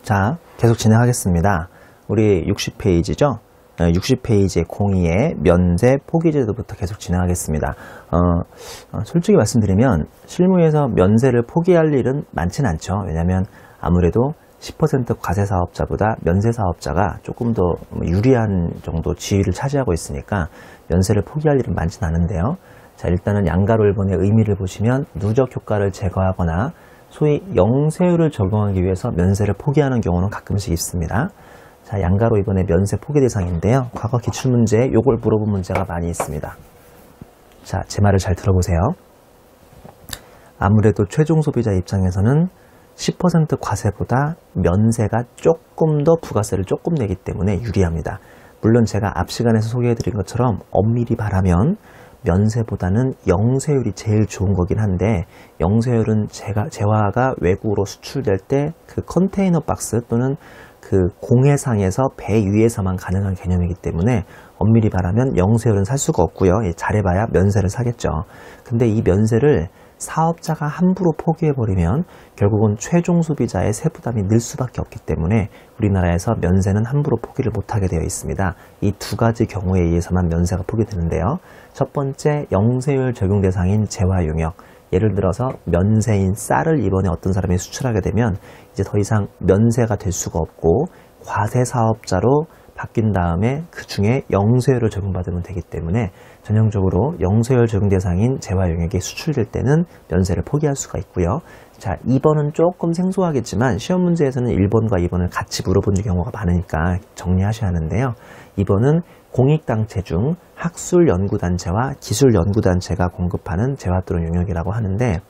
자, 계속 진행하겠습니다. 우리 60페이지죠? 60페이지의 02의 면세 포기 제도부터 계속 진행하겠습니다. 솔직히 말씀드리면 실무에서 면세를 포기할 일은 많진 않죠. 왜냐하면 아무래도 10% 과세 사업자보다 면세 사업자가 조금 더 유리한 정도 지위를 차지하고 있으니까 면세를 포기할 일은 많진 않은데요. 자, 일단은 양가로 1번의 의미를 보시면 누적 효과를 제거하거나 소위 영세율을 적용하기 위해서 면세를 포기하는 경우는 가끔씩 있습니다. 자, 양가로 2번의 면세 포기 대상인데요. 과거 기출문제에 요걸 물어본 문제가 많이 있습니다. 자, 제 말을 잘 들어보세요. 아무래도 최종 소비자 입장에서는 10% 과세보다 면세가 조금 더 부가세를 조금 내기 때문에 유리합니다. 물론 제가 앞 시간에서 소개해드린 것처럼 엄밀히 말하면 면세보다는 영세율이 제일 좋은 거긴 한데, 영세율은 재화가 외국으로 수출될 때 그 컨테이너 박스 또는 그 공해상에서 배 위에서만 가능한 개념이기 때문에 엄밀히 말하면 영세율은 살 수가 없고요. 잘해봐야 면세를 사겠죠. 근데 이 면세를 사업자가 함부로 포기해버리면 결국은 최종 소비자의 세부담이 늘 수밖에 없기 때문에 우리나라에서 면세는 함부로 포기를 못하게 되어 있습니다. 이 두 가지 경우에 의해서만 면세가 포기되는데요. 첫 번째, 영세율 적용 대상인 재화 용역. 예를 들어서 면세인 쌀을 이번에 어떤 사람이 수출하게 되면 이제 더 이상 면세가 될 수가 없고 과세 사업자로 바뀐 다음에 그 중에 영세율을 적용받으면 되기 때문에 전형적으로 영세율 적용 대상인 재화 용역이 수출될 때는 면세를 포기할 수가 있고요. 자, 2번은 조금 생소하겠지만 시험 문제에서는 1번과 2번을 같이 물어본 경우가 많으니까 정리하셔야 하는데요. 2번은 공익단체 중 학술연구단체와 기술연구단체가 공급하는 재화 또는 용역이라고 하는데,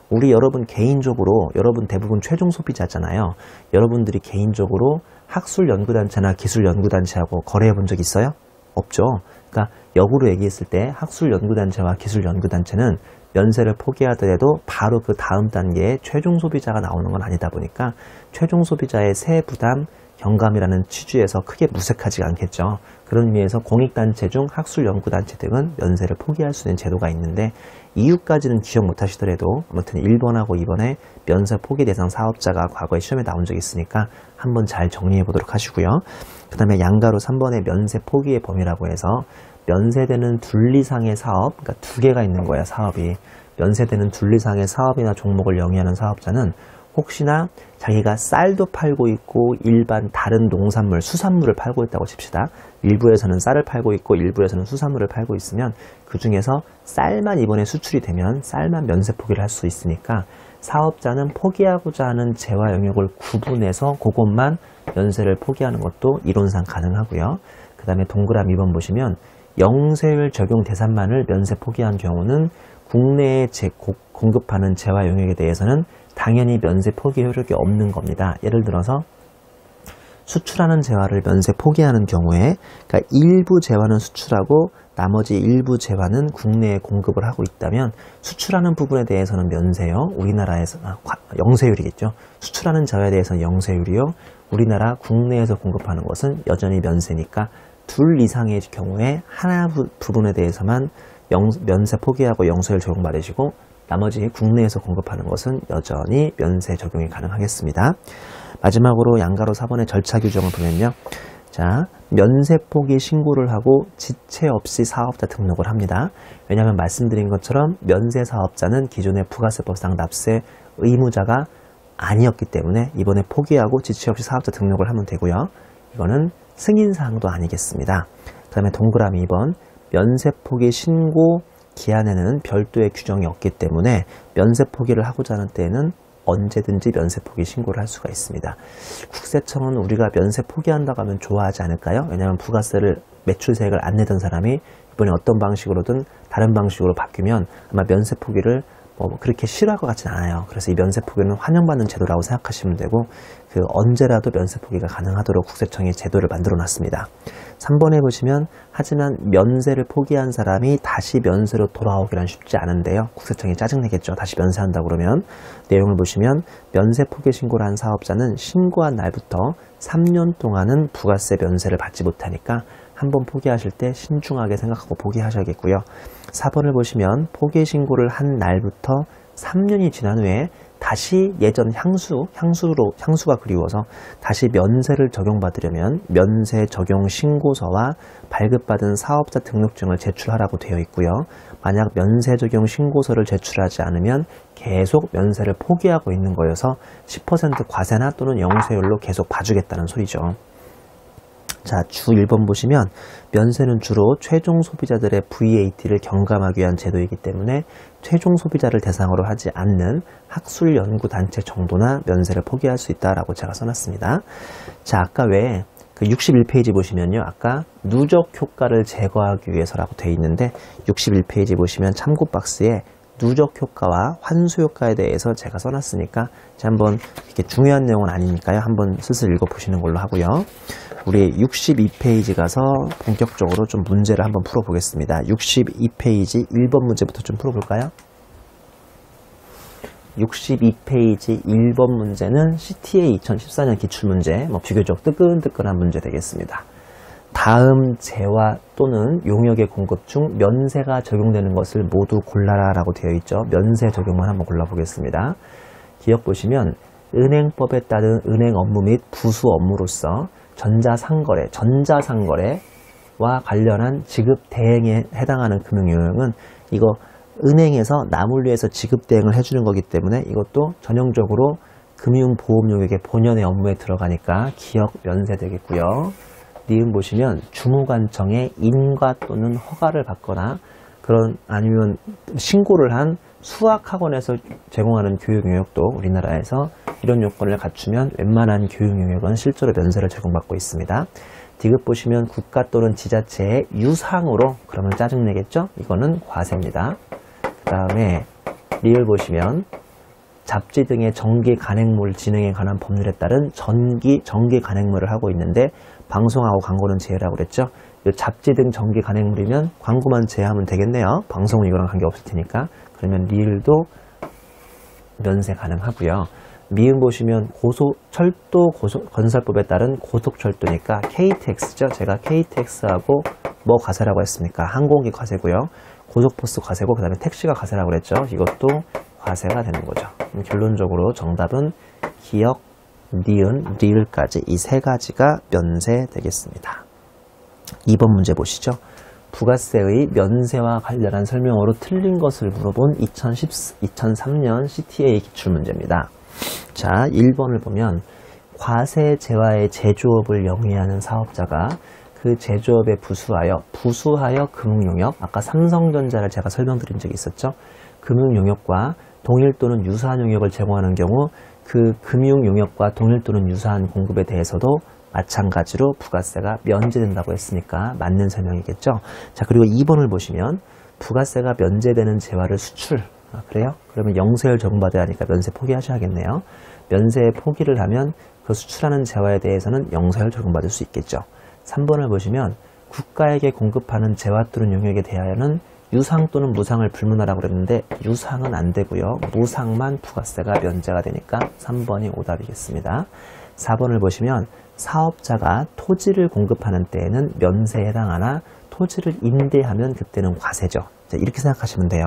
우리 여러분 개인적으로, 여러분 대부분 최종 소비자잖아요. 여러분들이 개인적으로 학술연구단체나 기술연구단체하고 거래해 본 적 있어요? 없죠. 그러니까 역으로 얘기했을 때 학술연구단체와 기술연구단체는 면세를 포기하더라도 바로 그 다음 단계에 최종 소비자가 나오는 건 아니다 보니까 최종 소비자의 세 부담 경감이라는 취지에서 크게 무색하지가 않겠죠. 그런 의미에서 공익단체 중 학술연구단체 등은 면세를 포기할 수 있는 제도가 있는데, 이유까지는 기억 못 하시더라도 아무튼 1번하고 2번에 면세 포기 대상 사업자가 과거에 시험에 나온 적이 있으니까 한번 잘 정리해 보도록 하시고요. 그 다음에 양가로 3번의 면세 포기의 범위라고 해서 면세되는 둘 이상의 사업, 그러니까 두 개가 있는 거예요, 사업이. 면세되는 둘 이상의 사업이나 종목을 영위하는 사업자는 혹시나 자기가 쌀도 팔고 있고 일반 다른 농산물, 수산물을 팔고 있다고 칩시다. 일부에서는 쌀을 팔고 있고 일부에서는 수산물을 팔고 있으면 그 중에서 쌀만 이번에 수출이 되면 쌀만 면세 포기를 할 수 있으니까 사업자는 포기하고자 하는 재화 영역을 구분해서 그것만 면세를 포기하는 것도 이론상 가능하고요. 그 다음에 동그라미 2번 보시면 영세율 적용 대상만을 면세 포기한 경우는 국내에 공급하는 재화 용역에 대해서는 당연히 면세 포기 효력이 없는 겁니다. 예를 들어서 수출하는 재화를 면세 포기하는 경우에, 그러니까 일부 재화는 수출하고 나머지 일부 재화는 국내에 공급을 하고 있다면 수출하는 부분에 대해서는 면세요. 우리나라에서 영세율이겠죠. 수출하는 재화에 대해서는 영세율이요. 우리나라 국내에서 공급하는 것은 여전히 면세니까 둘 이상의 경우에 하나 부분에 대해서만 면세 포기하고 영세율 적용받으시고 나머지 국내에서 공급하는 것은 여전히 면세 적용이 가능하겠습니다. 마지막으로 양가로 4번의 절차 규정을 보면요. 자, 면세 포기 신고를 하고 지체 없이 사업자 등록을 합니다. 왜냐하면 말씀드린 것처럼 면세 사업자는 기존의 부가세법상 납세 의무자가 아니었기 때문에 이번에 포기하고 지체 없이 사업자 등록을 하면 되고요. 이거는 승인사항도 아니겠습니다. 그 다음에 동그라미 2번, 면세 포기 신고 기한에는 별도의 규정이 없기 때문에 면세 포기를 하고자 하는 때에는 언제든지 면세 포기 신고를 할 수가 있습니다. 국세청은 우리가 면세 포기한다고 하면 좋아하지 않을까요? 왜냐하면 부가세를, 매출세액을 안 내던 사람이 이번에 어떤 방식으로든 다른 방식으로 바뀌면 아마 면세 포기를 그렇게 싫어할 것 같진 않아요. 그래서 이 면세 포기는 환영받는 제도라고 생각하시면 되고, 언제라도 면세 포기가 가능하도록 국세청이 제도를 만들어 놨습니다. 3번에 보시면 하지만 면세를 포기한 사람이 다시 면세로 돌아오기란 쉽지 않은데요. 국세청이 짜증내겠죠. 다시 면세한다고 그러면. 내용을 보시면 면세 포기 신고를 한 사업자는 신고한 날부터 3년 동안은 부가세 면세를 받지 못하니까 한번 포기하실 때 신중하게 생각하고 포기하셔야겠고요. 4번을 보시면 포기 신고를 한 날부터 3년이 지난 후에 다시 예전 향수가 그리워서 다시 면세를 적용받으려면 면세 적용 신고서와 발급받은 사업자 등록증을 제출하라고 되어 있고요. 만약 면세 적용 신고서를 제출하지 않으면 계속 면세를 포기하고 있는 거여서 10% 과세나 또는 영세율로 계속 봐주겠다는 소리죠. 자, 주 1번 보시면 면세는 주로 최종 소비자들의 VAT를 경감하기 위한 제도이기 때문에 최종 소비자를 대상으로 하지 않는 학술연구단체 정도나 면세를 포기할 수 있다라고 제가 써놨습니다. 자, 아까 왜 그 61페이지 보시면요. 아까 누적 효과를 제거하기 위해서라고 되어 있는데 61페이지 보시면 참고 박스에 누적 효과와 환수 효과에 대해서 제가 써놨으니까 한번 이렇게 중요한 내용은 아니니까요. 한번 슬슬 읽어보시는 걸로 하고요. 우리 62페이지 가서 본격적으로 좀 문제를 한번 풀어보겠습니다. 62페이지 1번 문제부터 좀 풀어볼까요? 62페이지 1번 문제는 CTA 2014년 기출문제, 비교적 뜨끈뜨끈한 문제 되겠습니다. 다음 재화 또는 용역의 공급 중 면세가 적용되는 것을 모두 골라라 라고 되어 있죠. 면세 적용만 한번 골라보겠습니다. 기억 보시면 은행법에 따른 은행 업무 및 부수 업무로서 전자상거래와 관련한 지급 대행에 해당하는 금융용역은 이거 은행에서 남을 위해서 지급 대행을 해주는 거기 때문에 이것도 전형적으로 금융보험용역의 본연의 업무에 들어가니까 기억 면세되겠고요. 니은 보시면 주무관청에 인가 또는 허가를 받거나 아니면 신고를 한 수학학원에서 제공하는 교육용역도 우리나라에서 이런 요건을 갖추면 웬만한 교육용역은 실제로 면세를 제공받고 있습니다. 디귿 보시면 국가 또는 지자체의 유상으로 그러면 짜증내겠죠? 이거는 과세입니다. 그 다음에 리을 보시면 잡지 등의 정기 간행물 진행에 관한 법률에 따른 정기 간행물을 하고 있는데 방송하고 광고는 제외라고 그랬죠. 이 잡지 등 정기 간행물이면 광고만 제외하면 되겠네요. 방송은 이거랑 관계없을 테니까. 그러면 리을도 면세 가능하고요. 미음 보시면 건설법에 따른 고속철도니까 KTX죠. 제가 KTX하고 뭐 과세라고 했습니까? 항공기 과세고요. 고속버스 과세고 그 다음에 택시가 과세라고 그랬죠. 이것도 과세가 되는 거죠. 결론적으로 정답은 기역, 니은, 리을까지 이 세 가지가 면세 되겠습니다. 2번 문제 보시죠. 부가세의 면세와 관련한 설명으로 틀린 것을 물어본 2003년 CTA 기출문제입니다. 자, 1번을 보면 과세 재화의 제조업을 영위하는 사업자가 그 제조업에 부수하여 금융용역, 아까 삼성전자를 제가 설명드린 적이 있었죠. 금융용역과 동일 또는 유사한 용역을 제공하는 경우 그 금융용역과 동일 또는 유사한 공급에 대해서도 마찬가지로 부가세가 면제된다고 했으니까 맞는 설명이겠죠. 자, 그리고 2번을 보시면 부가세가 면제되는 재화를 수출, 그래요? 그러면 영세율 적용받아야 하니까 면세 포기하셔야겠네요. 면세 포기를 하면 그 수출하는 재화에 대해서는 영세율 적용받을 수 있겠죠. 3번을 보시면 국가에게 공급하는 재화 또는 용역에 대하여는 유상 또는 무상을 불문하라고 그랬는데 유상은 안 되고요. 무상만 부가세가 면제가 되니까 3번이 오답이겠습니다. 4번을 보시면 사업자가 토지를 공급하는 때에는 면세에 해당하나 토지를 임대하면 그때는 과세죠. 자, 이렇게 생각하시면 돼요.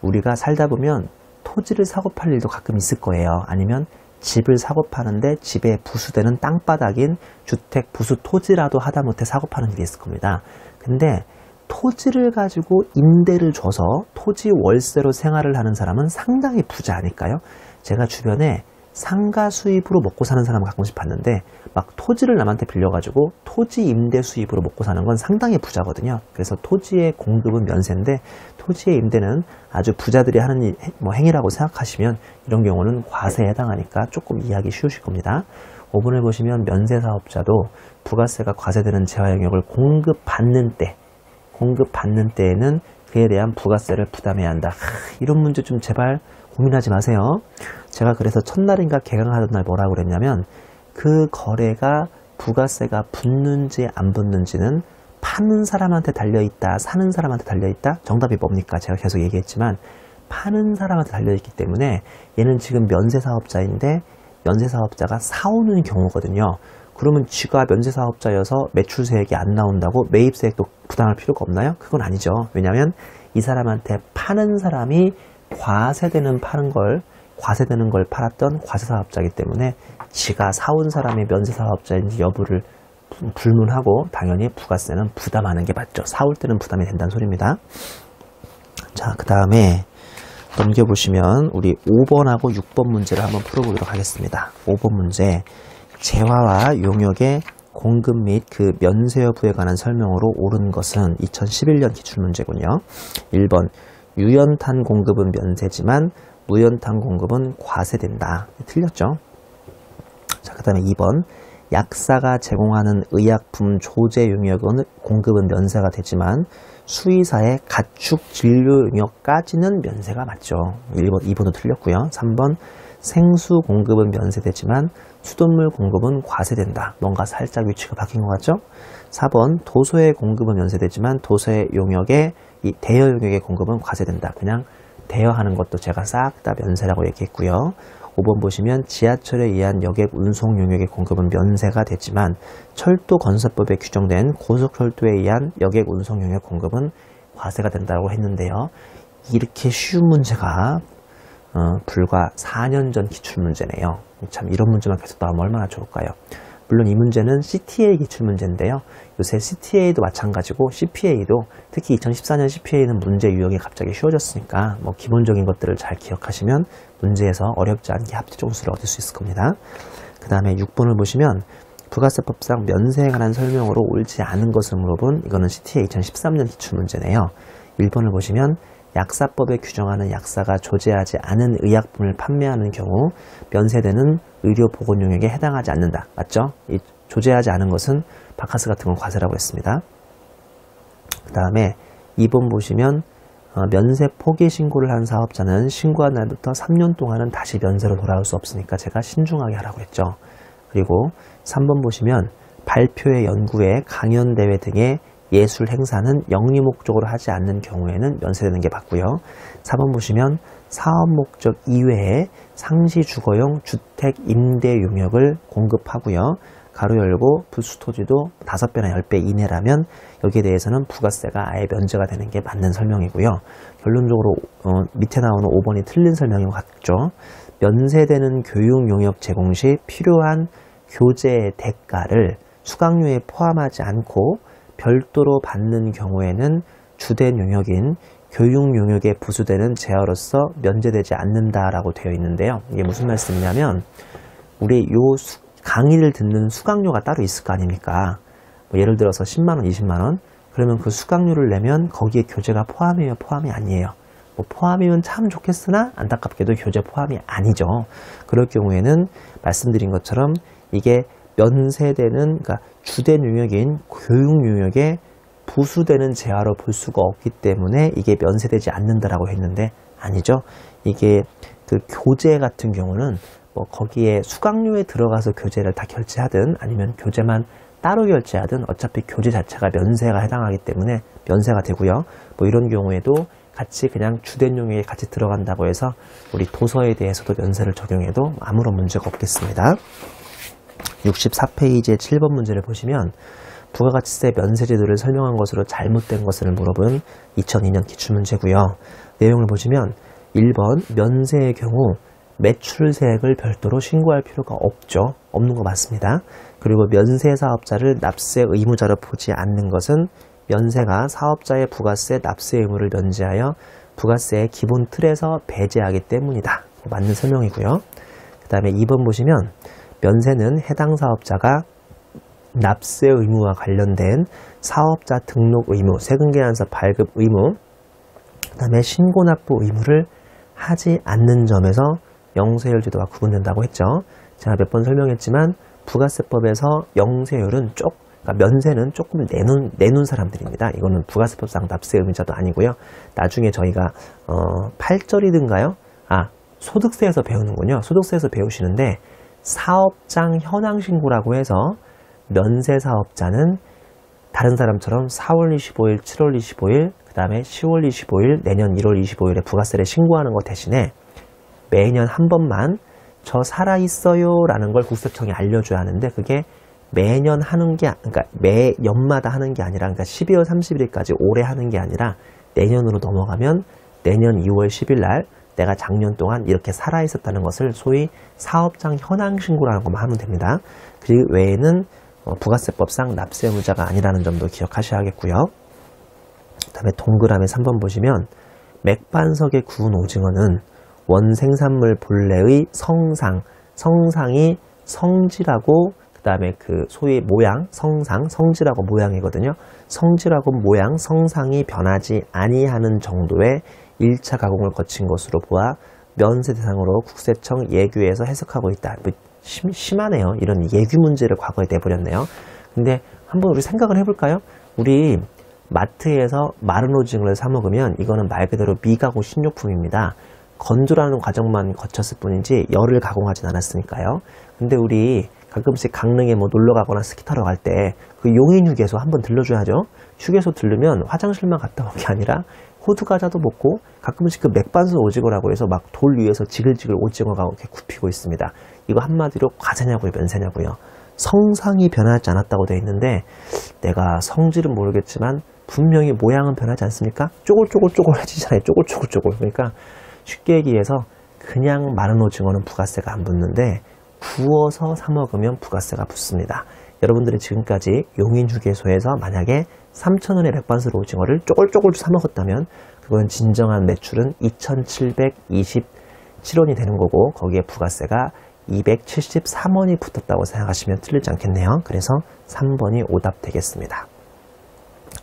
우리가 살다 보면 토지를 사고 팔 일도 가끔 있을 거예요. 아니면 집을 사고 파는데 집에 부수되는 땅바닥인 주택 부수 토지라도 하다못해 사고 파는 일이 있을 겁니다. 근데 토지를 가지고 임대를 줘서 토지 월세로 생활을 하는 사람은 상당히 부자 아닐까요? 제가 주변에 상가 수입으로 먹고 사는 사람을 가끔씩 봤는데 막 토지를 남한테 빌려가지고 토지 임대 수입으로 먹고 사는 건 상당히 부자거든요. 그래서 토지의 공급은 면세인데 토지의 임대는 아주 부자들이 하는 행위라고 생각하시면 이런 경우는 과세에 해당하니까 조금 이해하기 쉬우실 겁니다. 5번을 보시면 면세사업자도 부가세가 과세되는 재화 영역을 공급받는 때에는 그에 대한 부가세를 부담해야 한다. 이런 문제 좀 제발 고민하지 마세요. 제가 그래서 첫날인가 개강하던 날 뭐라고 그랬냐면 그 거래가 부가세가 붙는지 안 붙는지는 파는 사람한테 달려있다, 사는 사람한테 달려있다. 정답이 뭡니까? 제가 계속 얘기했지만 파는 사람한테 달려있기 때문에 얘는 지금 면세사업자인데 면세사업자가 사오는 경우거든요. 그러면 쥐가 면세사업자여서 매출세액이 안 나온다고 매입세액도 부담할 필요가 없나요? 그건 아니죠. 왜냐하면 이 사람한테 파는 사람이 과세되는 파는 걸 과세되는 걸 팔았던 과세사업자이기 때문에 지가 사온 사람이 면세사업자인지 여부를 불문하고 당연히 부가세는 부담하는 게 맞죠. 사올 때는 부담이 된다는 소리입니다. 자, 그 다음에 넘겨보시면 우리 5번하고 6번 문제를 한번 풀어보도록 하겠습니다. 5번 문제, 재화와 용역의 공급 및 그 면세 여부에 관한 설명으로 옳은 것은 2011년 기출문제군요. 1번, 유연탄 공급은 면세지만 무연탄 공급은 과세된다. 틀렸죠? 자, 그 다음에 2번, 약사가 제공하는 의약품 조제 용역은 공급은 면세가 되지만 수의사의 가축 진료 용역까지는 면세가 맞죠. 1번, 2번도 틀렸고요. 3번, 생수 공급은 면세되지만 수돗물 공급은 과세된다. 뭔가 살짝 위치가 바뀐 것 같죠? 4번, 도서의 공급은 면세되지만 도서의 용역의 이 대여 용역의 공급은 과세된다. 그냥 대여하는 것도 제가 싹 다 면세라고 얘기했고요. 5번 보시면 지하철에 의한 여객 운송 용역의 공급은 면세가 되지만 철도 건설법에 규정된 고속철도에 의한 여객 운송 용역 공급은 과세가 된다고 했는데요. 이렇게 쉬운 문제가 불과 4년 전 기출문제네요. 참 이런 문제만 계속 나오면 얼마나 좋을까요? 물론 이 문제는 CTA 기출문제인데요. 요새 CTA도 마찬가지고 CPA도 특히 2014년 CPA는 문제 유형이 갑자기 쉬워졌으니까 뭐 기본적인 것들을 잘 기억하시면 문제에서 어렵지 않게 합계 점수를 얻을 수 있을 겁니다. 그 다음에 6번을 보시면 부가세법상 면세에 관한 설명으로 옳지 않은 것을 물어본 이거는 CTA 2013년 기출문제네요. 1번을 보시면 약사법에 규정하는 약사가 조제하지 않은 의약품을 판매하는 경우 면세되는 의료보건 용역에 해당하지 않는다. 맞죠? 이 조제하지 않은 것은 바카스 같은 건 과세라고 했습니다. 그 다음에 2번 보시면 면세 포기 신고를 한 사업자는 신고한 날부터 3년 동안은 다시 면세로 돌아올 수 없으니까 제가 신중하게 하라고 했죠. 그리고 3번 보시면 발표회, 연구회, 강연, 대회 등의 예술 행사는 영리 목적으로 하지 않는 경우에는 면세되는 게 맞고요. 4번 보시면 사업 목적 이외에 상시 주거용 주택 임대 용역을 공급하고요. 가로 열고 부수 토지도 5배나 10배 이내라면 여기에 대해서는 부가세가 아예 면제가 되는 게 맞는 설명이고요. 결론적으로 밑에 나오는 5번이 틀린 설명인 것 같죠. 면세되는 교육 용역 제공 시 필요한 교재의 대가를 수강료에 포함하지 않고 별도로 받는 경우에는 주된 용역인 교육 용역에 부수되는 재화로서 면제되지 않는다라고 되어 있는데요. 이게 무슨 말씀이냐면 우리 요 강의를 듣는 수강료가 따로 있을 거 아닙니까? 뭐 예를 들어서 10만 원, 20만 원 그러면 그 수강료를 내면 거기에 교재가 포함이에요? 포함이 아니에요? 뭐 포함이면 참 좋겠으나 안타깝게도 교재 포함이 아니죠. 그럴 경우에는 말씀드린 것처럼 이게 면세되는 그러니까 주된 용역인 교육 용역에 부수되는 재화로 볼 수가 없기 때문에 이게 면세되지 않는다라고 했는데 아니죠. 이게 그 교재 같은 경우는 뭐 거기에 수강료에 들어가서 교재를 다 결제하든 아니면 교재만 따로 결제하든 어차피 교재 자체가 면세가 해당하기 때문에 면세가 되고요. 뭐 이런 경우에도 같이 그냥 주된 용역에 같이 들어간다고 해서 우리 도서에 대해서도 면세를 적용해도 아무런 문제가 없겠습니다. 64페이지의 7번 문제를 보시면 부가가치세 면세 제도를 설명한 것으로 잘못된 것을 물어본 2002년 기출문제고요. 내용을 보시면 1번 면세의 경우 매출세액을 별도로 신고할 필요가 없죠. 없는 거 맞습니다. 그리고 면세 사업자를 납세 의무자로 보지 않는 것은 면세가 사업자의 부가세 납세 의무를 면제하여 부가세의 기본 틀에서 배제하기 때문이다. 맞는 설명이고요. 그 다음에 2번 보시면 면세는 해당 사업자가 납세 의무와 관련된 사업자 등록 의무, 세금계산서 발급 의무, 그 다음에 신고납부 의무를 하지 않는 점에서 영세율제도와 구분된다고 했죠. 제가 몇 번 설명했지만 부가세법에서 영세율은 그러니까 면세는 조금 내놓은 사람들입니다. 이거는 부가세법상 납세 의무자도 아니고요. 나중에 저희가 8절이든가요? 소득세에서 배우는군요. 소득세에서 배우시는데 사업장 현황 신고라고 해서 면세 사업자는 다른 사람처럼 4월 25일, 7월 25일, 그 다음에 10월 25일, 내년 1월 25일에 부가세를 신고하는 것 대신에 매년 한 번만 저 살아있어요 라는 걸 국세청에 알려줘야 하는데 그게 매년 하는 게, 그러니까 매 연마다 하는 게 아니라, 그러니까 12월 30일까지 올해 하는 게 아니라 내년으로 넘어가면 내년 2월 10일 날 내가 작년 동안 이렇게 살아있었다는 것을 소위 사업장 현황 신고라는 것만 하면 됩니다. 그 외에는 부가세법상 납세 의무자가 아니라는 점도 기억하셔야겠고요. 그 다음에 동그라미 3번 보시면 맥반석에 구운 오징어는 원생산물 본래의 성상이 성질하고 그 다음에 그 소위 모양, 성질하고 모양이거든요. 성질하고 모양, 성상이 변하지 아니하는 정도의 1차 가공을 거친 것으로 보아 면세 대상으로 국세청 예규에서 해석하고 있다. 뭐 심하네요. 이런 예규 문제를 과거에 내버렸네요. 근데 한번 우리 생각을 해볼까요? 우리 마트에서 마른 오징어를 사 먹으면 이거는 말 그대로 미가공 식료품입니다. 건조라는 과정만 거쳤을 뿐이지 열을 가공하진 않았으니까요. 근데 우리 가끔씩 강릉에 뭐 놀러 가거나 스키 타러 갈 때 그 용인 휴게소 한번 들러줘야죠. 휴게소 들르면 화장실만 갔다 온 게 아니라 호두 과자도 먹고 가끔씩 그 맥반석 오징어라고 해서 막 돌 위에서 지글지글 오징어가 이렇게 굽히고 있습니다. 이거 한마디로 과자냐고요, 면세냐고요. 성상이 변하지 않았다고 되어 있는데 내가 성질은 모르겠지만 분명히 모양은 변하지 않습니까? 쪼글쪼글쪼글해지잖아요. 쪼글쪼글쪼글. 그러니까 쉽게 얘기해서 그냥 마른 오징어는 부가세가 안 붙는데 구워서 사 먹으면 부가세가 붙습니다. 여러분들이 지금까지 용인 휴게소에서 만약에 3,000원의 맥반석 오징어를 쪼글쪼글 사 먹었다면 그건 진정한 매출은 2,727원이 되는 거고 거기에 부가세가 273원이 붙었다고 생각하시면 틀리지 않겠네요. 그래서 3번이 오답 되겠습니다.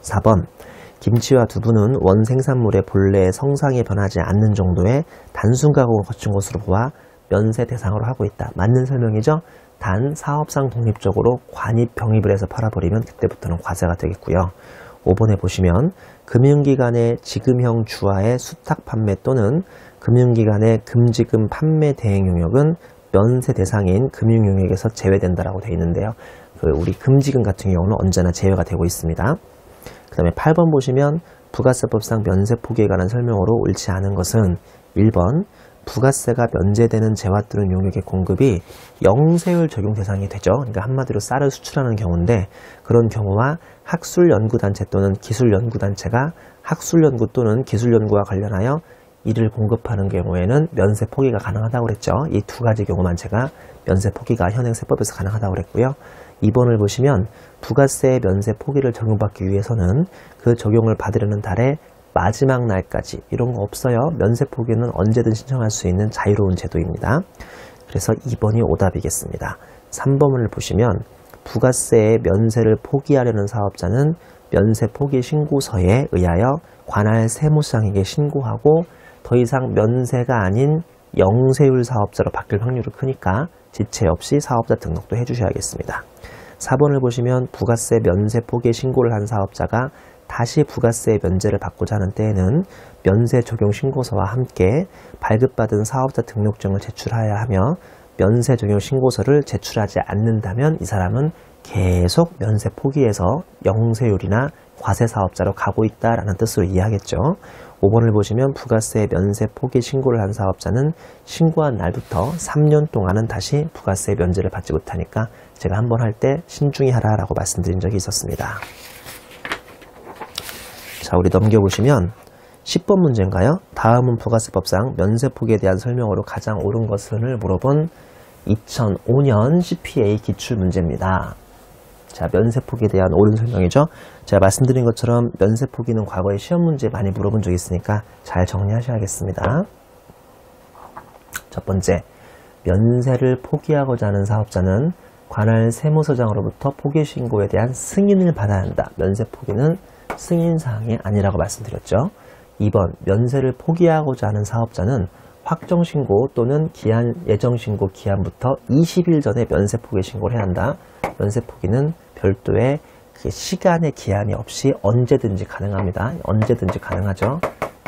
4번 김치와 두부는 원생산물의 본래의 성상이 변하지 않는 정도의 단순 가공을 거친 것으로 보아 면세 대상으로 하고 있다. 맞는 설명이죠. 단 사업상 독립적으로 관입 병입을 해서 팔아버리면 그때부터는 과세가 되겠고요. 5번에 보시면 금융기관의 지금형 주화의 수탁 판매 또는 금융기관의 금지금 판매 대행 용역은 면세 대상인 금융용역에서 제외된다라고 되어 있는데요. 우리 금지금 같은 경우는 언제나 제외가 되고 있습니다. 그 다음에 8번 보시면 부가세법상 면세 포기에 관한 설명으로 옳지 않은 것은 1번 부가세가 면제되는 재화 또는 용역의 공급이 영세율 적용 대상이 되죠. 그러니까 한마디로 쌀을 수출하는 경우인데 그런 경우와 학술연구단체 또는 기술연구단체가 학술연구 또는 기술연구와 관련하여 이를 공급하는 경우에는 면세 포기가 가능하다고 그랬죠. 이 두 가지 경우만 제가 면세 포기가 현행세법에서 가능하다고 그랬고요. 2번을 보시면 부가세 면세 포기를 적용받기 위해서는 그 적용을 받으려는 달에 마지막 날까지 이런 거 없어요. 면세 포기는 언제든 신청할 수 있는 자유로운 제도입니다. 그래서 2번이 오답이겠습니다. 3번을 보시면 부가세의 면세를 포기하려는 사업자는 면세 포기 신고서에 의하여 관할 세무상에게 신고하고 더 이상 면세가 아닌 영세율 사업자로 바뀔 확률이 크니까 지체 없이 사업자 등록도 해주셔야겠습니다. 4번을 보시면 부가세 면세 포기 신고를 한 사업자가 다시 부가세 면제를 받고자 하는 때에는 면세 적용 신고서와 함께 발급받은 사업자 등록증을 제출해야 하며 면세 적용 신고서를 제출하지 않는다면 이 사람은 계속 면세 포기해서 영세율이나 과세 사업자로 가고 있다라는 뜻으로 이해하겠죠. 5번을 보시면 부가세 면세 포기 신고를 한 사업자는 신고한 날부터 3년 동안은 다시 부가세 면제를 받지 못하니까 제가 한번 할 때 신중히 하라라고 말씀드린 적이 있었습니다. 자, 우리 넘겨보시면 10번 문제인가요? 다음은 부가세법상 면세 포기에 대한 설명으로 가장 옳은 것을 물어본 2005년 CPA 기출 문제입니다. 자, 면세 포기에 대한 옳은 설명이죠. 제가 말씀드린 것처럼 면세 포기는 과거에 시험 문제 많이 물어본 적이 있으니까 잘 정리하셔야겠습니다. 첫 번째, 면세를 포기하고자 하는 사업자는 관할 세무서장으로부터 포기 신고에 대한 승인을 받아야 한다. 면세 포기는 승인사항이 아니라고 말씀드렸죠. 2번, 면세를 포기하고자 하는 사업자는 확정신고 또는 예정신고 기한부터 20일 전에 면세 포기 신고를 해야 한다. 면세 포기는 별도의 그 시간의 기한이 없이 언제든지 가능합니다. 언제든지 가능하죠.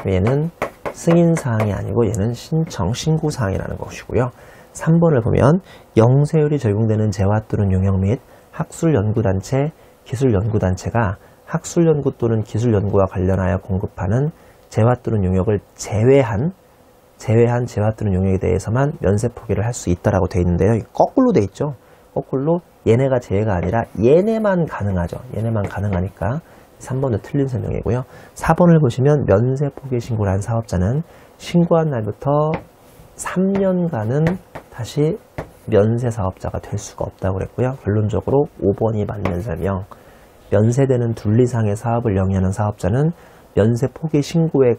얘는 승인사항이 아니고 얘는 신고사항이라는 것이고요. 3번을 보면 영세율이 적용되는 재화 또는 용역 및 학술연구단체, 기술연구단체가 학술연구 또는 기술연구와 관련하여 공급하는 재화 또는 용역을 제외한 재화 또는 용역에 대해서만 면세 포기를 할 수 있다라고 되어 있는데요. 거꾸로 되어 있죠. 거꾸로 얘네가 제외가 아니라 얘네만 가능하죠. 얘네만 가능하니까 3번도 틀린 설명이고요. 4번을 보시면 면세 포기 신고를 한 사업자는 신고한 날부터 3년간은 다시 면세 사업자가 될 수가 없다고 그랬고요. 결론적으로 5번이 맞는 설명. 면세되는 둘리상의 사업을 영위하는 사업자는 면세 포기 신고의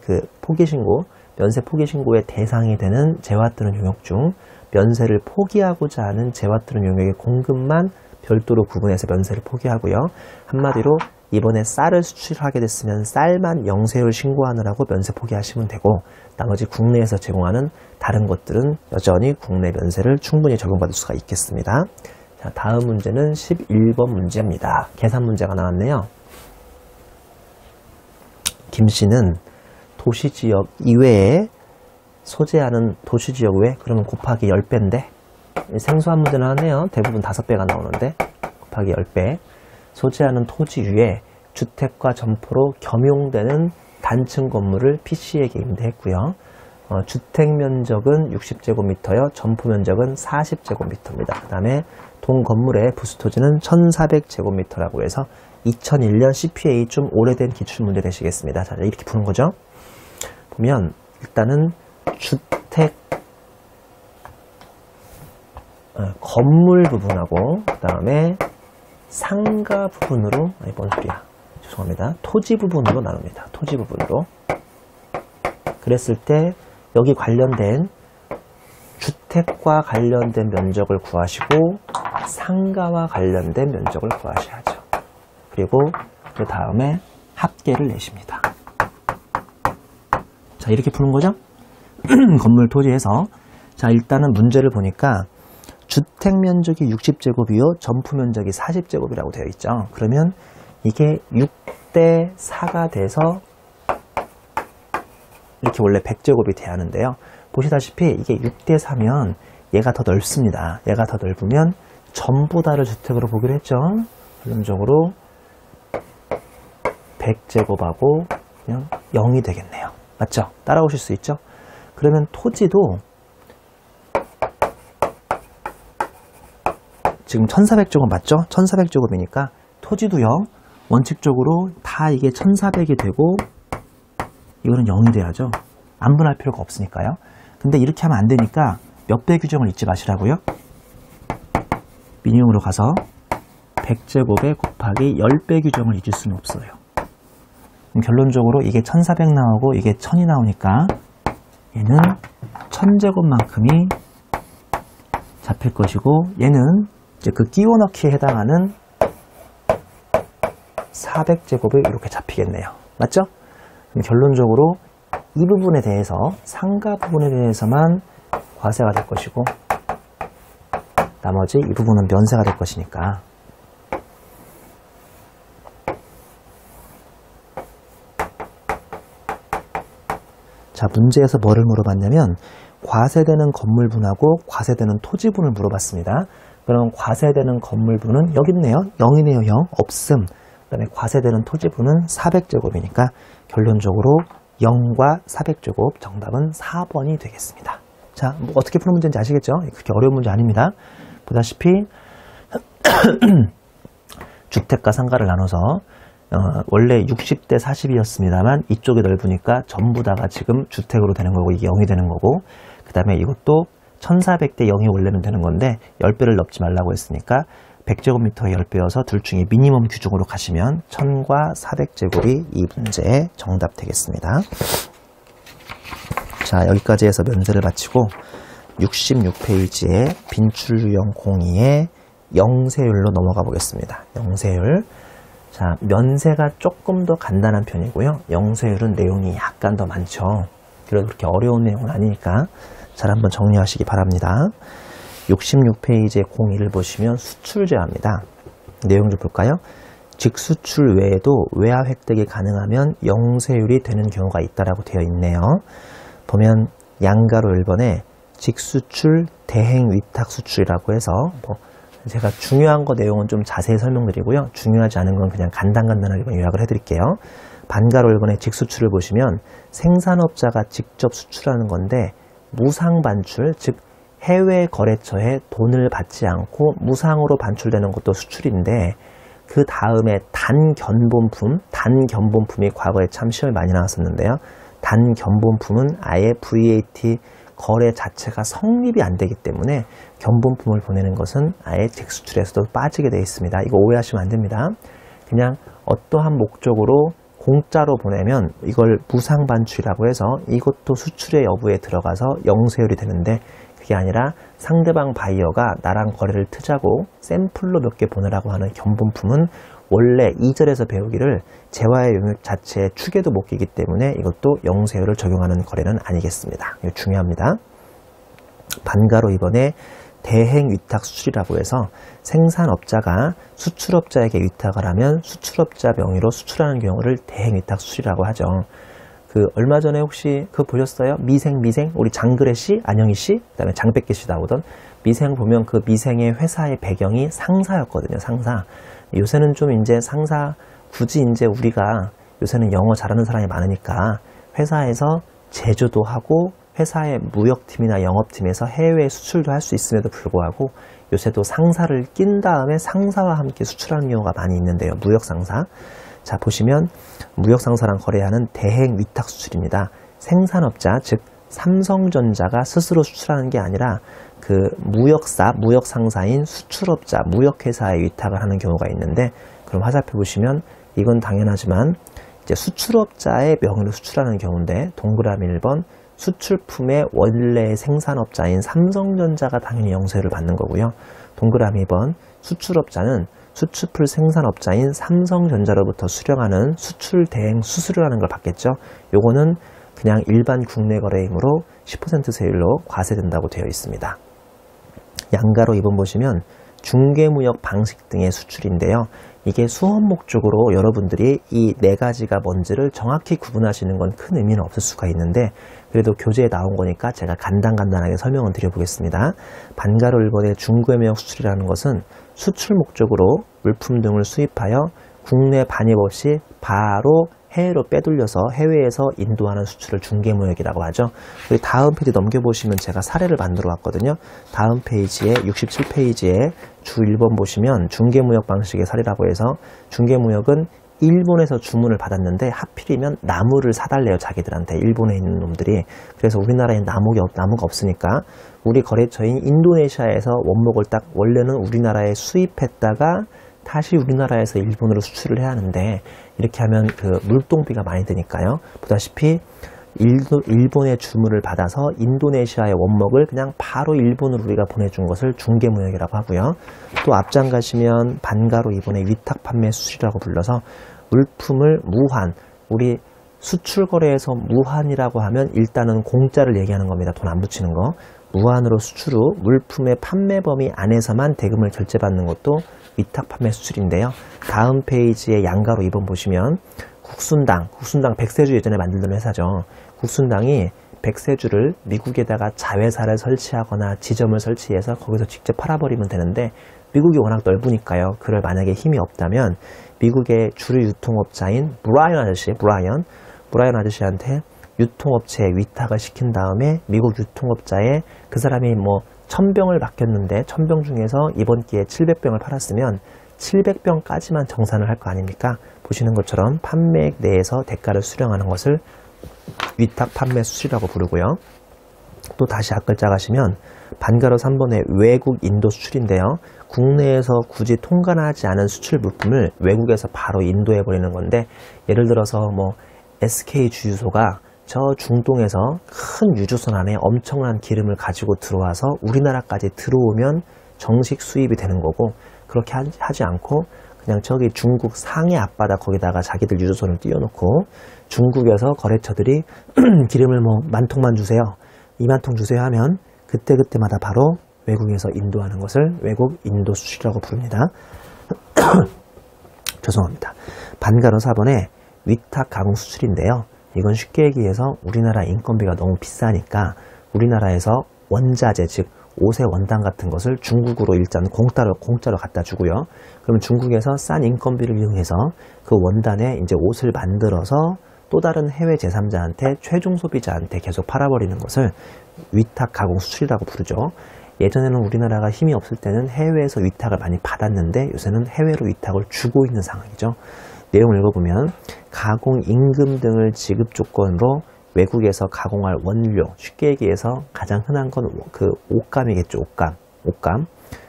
면세 포기 신고의 대상이 되는 재화 또는 용역 중 면세를 포기하고자 하는 재화 또는 용역의 공급만 별도로 구분해서 면세를 포기하고요. 한마디로 이번에 쌀을 수출하게 됐으면 쌀만 영세율 신고하느라고 면세 포기하시면 되고, 나머지 국내에서 제공하는 다른 것들은 여전히 국내 면세를 충분히 적용받을 수가 있겠습니다. 자, 다음 문제는 11번 문제입니다. 계산 문제가 나왔네요. 김 씨는 도시지역 이외에 소재하는 도시지역 외, 그러면 곱하기 10배인데 생소한 문제 나왔네요. 대부분 5배가 나오는데 곱하기 10배. 소재하는 토지 위에 주택과 점포로 겸용되는 단층 건물을 PC에게 임대했고요. 주택 면적은 60제곱미터여 점포 면적은 40제곱미터입니다. 그 다음에 동 건물의 부수토지는 1400제곱미터라고 해서 2001년 CPA 좀 오래된 기출문제 되시겠습니다. 자, 이렇게 푸는 거죠. 보면 일단은 주택 건물 부분하고 그 다음에 상가 부분으로, 뭔 소리야, 죄송합니다, 토지 부분으로 나눕니다. 토지 부분으로. 그랬을 때 여기 관련된 주택과 관련된 면적을 구하시고 상가와 관련된 면적을 구하셔야죠. 그리고 그 다음에 합계를 내십니다. 자, 이렇게 푸는 거죠. 건물 토지에서. 자, 일단은 문제를 보니까 주택 면적이 60제곱이요 점포 면적이 40제곱이라고 되어 있죠. 그러면 이게 6대 4가 돼서 이렇게 원래 100제곱이 돼야 하는데요. 보시다시피 이게 6대 4면 얘가 더 넓습니다. 얘가 더 넓으면 전부 다를 주택으로 보기로 했죠. 결론적으로 100제곱하고 그냥 0이 되겠네요. 맞죠? 따라오실 수 있죠? 그러면 토지도 지금 1400제곱 맞죠? 1400제곱이니까 토지도요, 원칙적으로 다 이게 1400이 되고 이거는 0이 돼야죠. 안 분할 필요가 없으니까요. 근데 이렇게 하면 안 되니까 몇 배 규정을 잊지 마시라고요. 미니멈으로 가서 100제곱에 곱하기 10배 규정을 잊을 수는 없어요. 결론적으로 이게 1400 나오고 이게 1000이 나오니까 얘는 1000제곱만큼이 잡힐 것이고, 얘는 이제 그 끼워 넣기에 해당하는 400제곱이 이렇게 잡히겠네요. 맞죠? 그럼 결론적으로 이 부분에 대해서, 상가 부분에 대해서만 과세가 될 것이고 나머지 이 부분은 면세가 될 것이니까 자, 문제에서 뭐를 물어봤냐면 과세되는 건물분하고 과세되는 토지분을 물어봤습니다. 그럼 과세되는 건물분은 여기 있네요. 0이네요. 0. 없음. 그 다음에 과세되는 토지분은 400제곱이니까 결론적으로 0과 400제곱, 정답은 4번이 되겠습니다. 자, 뭐 어떻게 푸는 문제인지 아시겠죠? 그렇게 어려운 문제 아닙니다. 보다시피 주택과 상가를 나눠서 원래 60대 40이었습니다만 이쪽이 넓으니까 전부 다가 지금 주택으로 되는 거고 이게 0이 되는 거고, 그 다음에 이것도 1400대 0이 원래는 되는 건데 10배를 넘지 말라고 했으니까 100제곱미터의 10배여서 둘 중에 미니멈 규정으로 가시면 1000과 400제곱이 이 문제의 정답 되겠습니다. 자, 여기까지 해서 면세를 마치고 66페이지에 빈출유형 02의 영세율로 넘어가 보겠습니다. 영세율. 자, 면세가 조금 더 간단한 편이고요. 영세율은 내용이 약간 더 많죠. 그래도 그렇게 어려운 내용은 아니니까 잘 한번 정리하시기 바랍니다. 66페이지의 02를 보시면 수출제화입니다. 내용 좀 볼까요? 직수출 외에도 외화 획득이 가능하면 영세율이 되는 경우가 있다라고 되어 있네요. 보면 양가로 1번에 직수출 대행 위탁 수출이라고 해서 제가 중요한 거 내용은 좀 자세히 설명드리고요. 중요하지 않은 건 그냥 간단하게 요약을 해드릴게요. 반가로 1번의 직수출을 보시면 생산업자가 직접 수출하는 건데 무상 반출, 즉 해외 거래처에 돈을 받지 않고 무상으로 반출되는 것도 수출인데, 그 다음에 단견본품이 과거에 참 시험이 많이 나왔었는데요. 단 견본품은 아예 VAT 거래 자체가 성립이 안 되기 때문에 견본품을 보내는 것은 아예 직수출에서도 빠지게 되어 있습니다. 이거 오해하시면 안 됩니다. 그냥 어떠한 목적으로 공짜로 보내면 이걸 무상반출이라고 해서 이것도 수출의 여부에 들어가서 영세율이 되는데, 그게 아니라 상대방 바이어가 나랑 거래를 트자고 샘플로 몇 개 보내라고 하는 견본품은 원래 2절에서 배우기를 재화의 용역 자체의 축에도 못 끼기 때문에 이것도 영세율을 적용하는 거래는 아니겠습니다. 이거 중요합니다. 반가로 이번에 대행위탁 수출이라고 해서 생산업자가 수출업자에게 위탁을 하면 수출업자 명의로 수출하는 경우를 대행위탁 수출이라고 하죠. 얼마 전에 혹시 그거 보셨어요? 미생 우리 장그래 씨, 안영희 씨, 그다음에 장백기 씨 나오던 미생 보면 그 미생의 회사의 배경이 상사였거든요. 상사. 요새는 좀 이제 상사 굳이 이제 우리가 요새는 영어 잘하는 사람이 많으니까 회사에서 제조도 하고 회사의 무역팀이나 영업팀에서 해외 수출도 할 수 있음에도 불구하고 요새도 상사를 낀 다음에 상사와 함께 수출하는 경우가 많이 있는데요. 무역상사. 자, 보시면 무역상사랑 거래하는 대행위탁 수출입니다. 생산업자, 즉 삼성전자가 스스로 수출하는 게 아니라 그 무역상사인 수출업자, 무역회사에 위탁을 하는 경우가 있는데, 그럼 화살표 보시면 이건 당연하지만 이제 수출업자의 명의로 수출하는 경우인데, 동그라미 1번 수출품의 원래 생산업자인 삼성전자가 당연히 영세율을 받는 거고요. 동그라미 2번 수출업자는 수출품 생산업자인 삼성전자로부터 수령하는 수출 대행 수수료라는 걸 받겠죠. 요거는 그냥 일반 국내 거래이므로 10% 세율로 과세된다고 되어 있습니다. 양가로 2번 보시면 중개무역 방식 등의 수출인데요. 이게 수업 목적으로 여러분들이 이 네 가지가 뭔지를 정확히 구분하시는 건 큰 의미는 없을 수가 있는데, 그래도 교재에 나온 거니까 제가 간단하게 설명을 드려보겠습니다. 반가로 1번의 중개무역 수출이라는 것은 수출 목적으로 물품 등을 수입하여 국내 반입 없이 바로 해외로 빼돌려서 해외에서 인도하는 수출을 중개무역이라고 하죠. 그리고 다음 페이지 넘겨보시면 제가 사례를 만들어 왔거든요. 다음 페이지에 67페이지에 주 1번 보시면 중개무역 방식의 사례라고 해서, 중개무역은 일본에서 주문을 받았는데 하필이면 나무를 사달래요. 자기들한테, 일본에 있는 놈들이. 그래서 우리나라에 나무가 없으니까 우리 거래처인 인도네시아에서 원목을 딱 원래는 우리나라에 수입했다가 다시 우리나라에서 일본으로 수출을 해야 하는데, 이렇게 하면 그 물동비가 많이 드니까요. 보다시피 일본의 주문을 받아서 인도네시아의 원목을 그냥 바로 일본으로 우리가 보내준 것을 중개무역이라고 하고요. 또 앞장 가시면 반가로 이번에 위탁 판매 수출이라고 불러서 물품을 무한, 우리 수출 거래에서 무한이라고 하면 일단은 공짜를 얘기하는 겁니다. 돈 안 붙이는 거. 무한으로 수출 후 물품의 판매 범위 안에서만 대금을 결제받는 것도 위탁 판매 수출인데요. 다음 페이지에 양가로 2번 보시면 국순당 백세주 예전에 만들던 회사죠. 국순당이 백세주를 미국에다가 자회사를 설치하거나 지점을 설치해서 거기서 직접 팔아버리면 되는데, 미국이 워낙 넓으니까요. 그럴 만약에 힘이 없다면 미국의 주류 유통업자인 브라이언 아저씨한테 유통업체에 위탁을 시킨 다음에 미국 유통업자에 그 사람이 뭐 1000병을 맡겼는데 1000병 중에서 이번 기회에 700병을 팔았으면 700병까지만 정산을 할 거 아닙니까? 보시는 것처럼 판매액 내에서 대가를 수령하는 것을 위탁 판매 수수료라고 부르고요. 또 다시 앞글자 가시면 반가로 3번의 외국 인도 수출인데요. 국내에서 굳이 통관하지 않은 수출 물품을 외국에서 바로 인도해 버리는 건데, 예를 들어서 뭐 SK 주유소가 저 중동에서 큰 유조선 안에 엄청난 기름을 가지고 들어와서 우리나라까지 들어오면 정식 수입이 되는 거고, 그렇게 하지 않고 그냥 저기 중국 상해 앞바다 거기다가 자기들 유조선을 띄워놓고 중국에서 거래처들이 기름을 뭐 10,000통만 주세요, 20,000통 주세요 하면 그때그때마다 바로 외국에서 인도하는 것을 외국 인도 수출이라고 부릅니다. 죄송합니다. 반가로 4번에 위탁 가공 수출인데요. 이건 쉽게 얘기해서 우리나라 인건비가 너무 비싸니까 우리나라에서 원자재, 즉 옷의 원단 같은 것을 중국으로 일단 공짜로 갖다 주고요. 그러면 중국에서 싼 인건비를 이용해서 그 원단에 이제 옷을 만들어서 또 다른 해외 제3자한테, 최종 소비자한테 계속 팔아버리는 것을 위탁 가공 수출이라고 부르죠. 예전에는 우리나라가 힘이 없을 때는 해외에서 위탁을 많이 받았는데 요새는 해외로 위탁을 주고 있는 상황이죠. 내용을 읽어보면 가공 임금 등을 지급 조건으로 외국에서 가공할 원료, 쉽게 얘기해서 가장 흔한 건 그 옷감이겠죠. 옷감.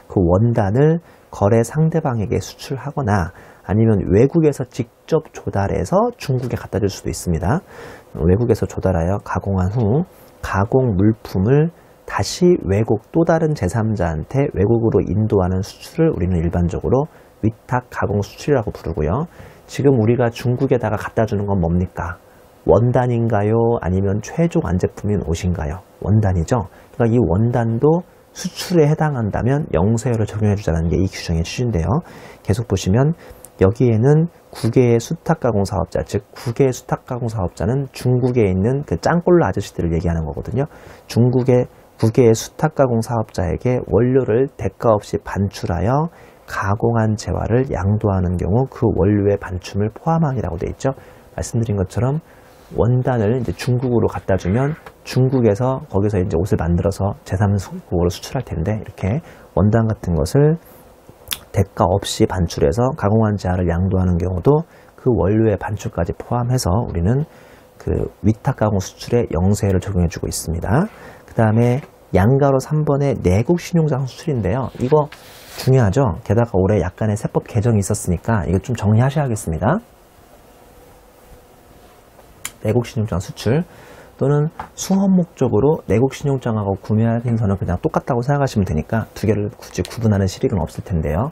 그 원단을 거래 상대방에게 수출하거나 아니면 외국에서 직접 조달해서 중국에 갖다 줄 수도 있습니다. 외국에서 조달하여 가공한 후 가공 물품을 다시 외국 또 다른 제3자한테 외국으로 인도하는 수출을 우리는 일반적으로 위탁 가공 수출이라고 부르고요. 지금 우리가 중국에다가 갖다 주는 건 뭡니까? 원단인가요? 아니면 최종 완제품인 옷인가요? 원단이죠. 그러니까 이 원단도 수출에 해당한다면 영세율을 적용해 주자는 게 이 규정의 취지인데요. 계속 보시면 여기에는 국외의 수탁가공 사업자, 즉 국외의 수탁가공 사업자는 중국에 있는 그 짱꼴로 아저씨들을 얘기하는 거거든요. 국외의 수탁가공 사업자에게 원료를 대가 없이 반출하여 가공한 재화를 양도하는 경우 그 원료의 반춤을 포함하기라고 되어 있죠. 말씀드린 것처럼 원단을 이제 중국으로 갖다 주면 중국에서 거기서 이제 옷을 만들어서 제3국으로 수출할 텐데 이렇게 원단 같은 것을 대가 없이 반출해서 가공한 재화를 양도하는 경우도 그 원료의 반출까지 포함해서 우리는 그 위탁 가공 수출에 영세율을 적용해 주고 있습니다. 그 다음에 양가로 3번의 내국 신용장 수출인데요. 이거 중요하죠. 게다가 올해 약간의 세법 개정이 있었으니까 이거 좀 정리하셔야겠습니다. 내국 신용장 수출 또는 수험 목적으로 내국 신용장하고 구매할 행선은 그냥 똑같다고 생각하시면 되니까 두 개를 굳이 구분하는 실익은 없을 텐데요.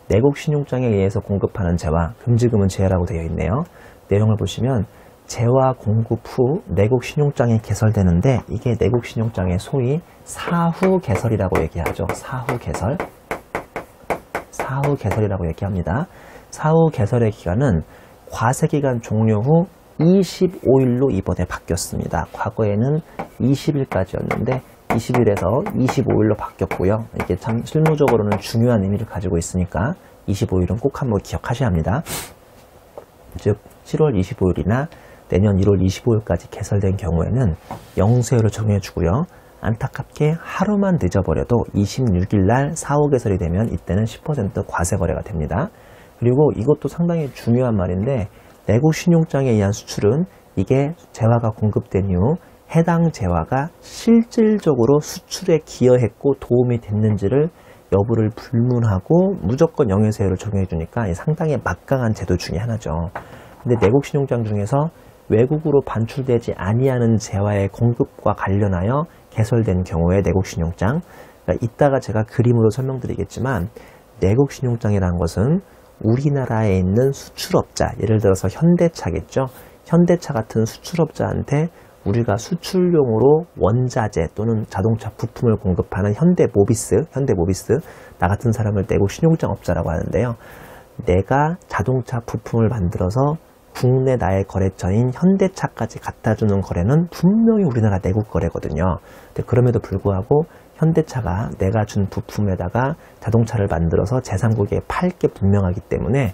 내국 신용장에 의해서 공급하는 재화, 금지금은 제외라고 되어 있네요. 내용을 보시면 재화 공급 후 내국 신용장이 개설되는데 이게 내국 신용장의 소위 사후 개설이라고 얘기하죠. 사후 개설이라고 얘기합니다. 사후 개설의 기간은 과세기간 종료 후 25일로 이번에 바뀌었습니다. 과거에는 20일까지였는데 20일에서 25일로 바뀌었고요. 이게 참 실무적으로는 중요한 의미를 가지고 있으니까 25일은 꼭 한번 기억하셔야 합니다. 즉 7월 25일이나 내년 1월 25일까지 개설된 경우에는 영세율을 정해 주고요. 안타깝게 하루만 늦어버려도 26일 날 사후 개설이 되면 이때는 10% 과세 거래가 됩니다. 그리고 이것도 상당히 중요한 말인데 내국 신용장에 의한 수출은 이게 재화가 공급된 이후 해당 재화가 실질적으로 수출에 기여했고 도움이 됐는지를 여부를 불문하고 무조건 영세율을 적용해 주니까 상당히 막강한 제도 중에 하나죠. 근데 내국 신용장 중에서 외국으로 반출되지 아니하는 재화의 공급과 관련하여 개설된 경우에 내국 신용장, 그러니까 이따가 제가 그림으로 설명드리겠지만 내국 신용장이라는 것은 우리나라에 있는 수출업자, 예를 들어서 현대차겠죠. 현대차 같은 수출업자한테 우리가 수출용으로 원자재 또는 자동차 부품을 공급하는 현대모비스, 나 같은 사람을 내국 신용장 업자라고 하는데요. 내가 자동차 부품을 만들어서 국내 나의 거래처인 현대차까지 갖다주는 거래는 분명히 우리나라 내국 거래거든요. 근데 그럼에도 불구하고 현대차가 내가 준 부품에다가 자동차를 만들어서 제3국에 팔 게 분명하기 때문에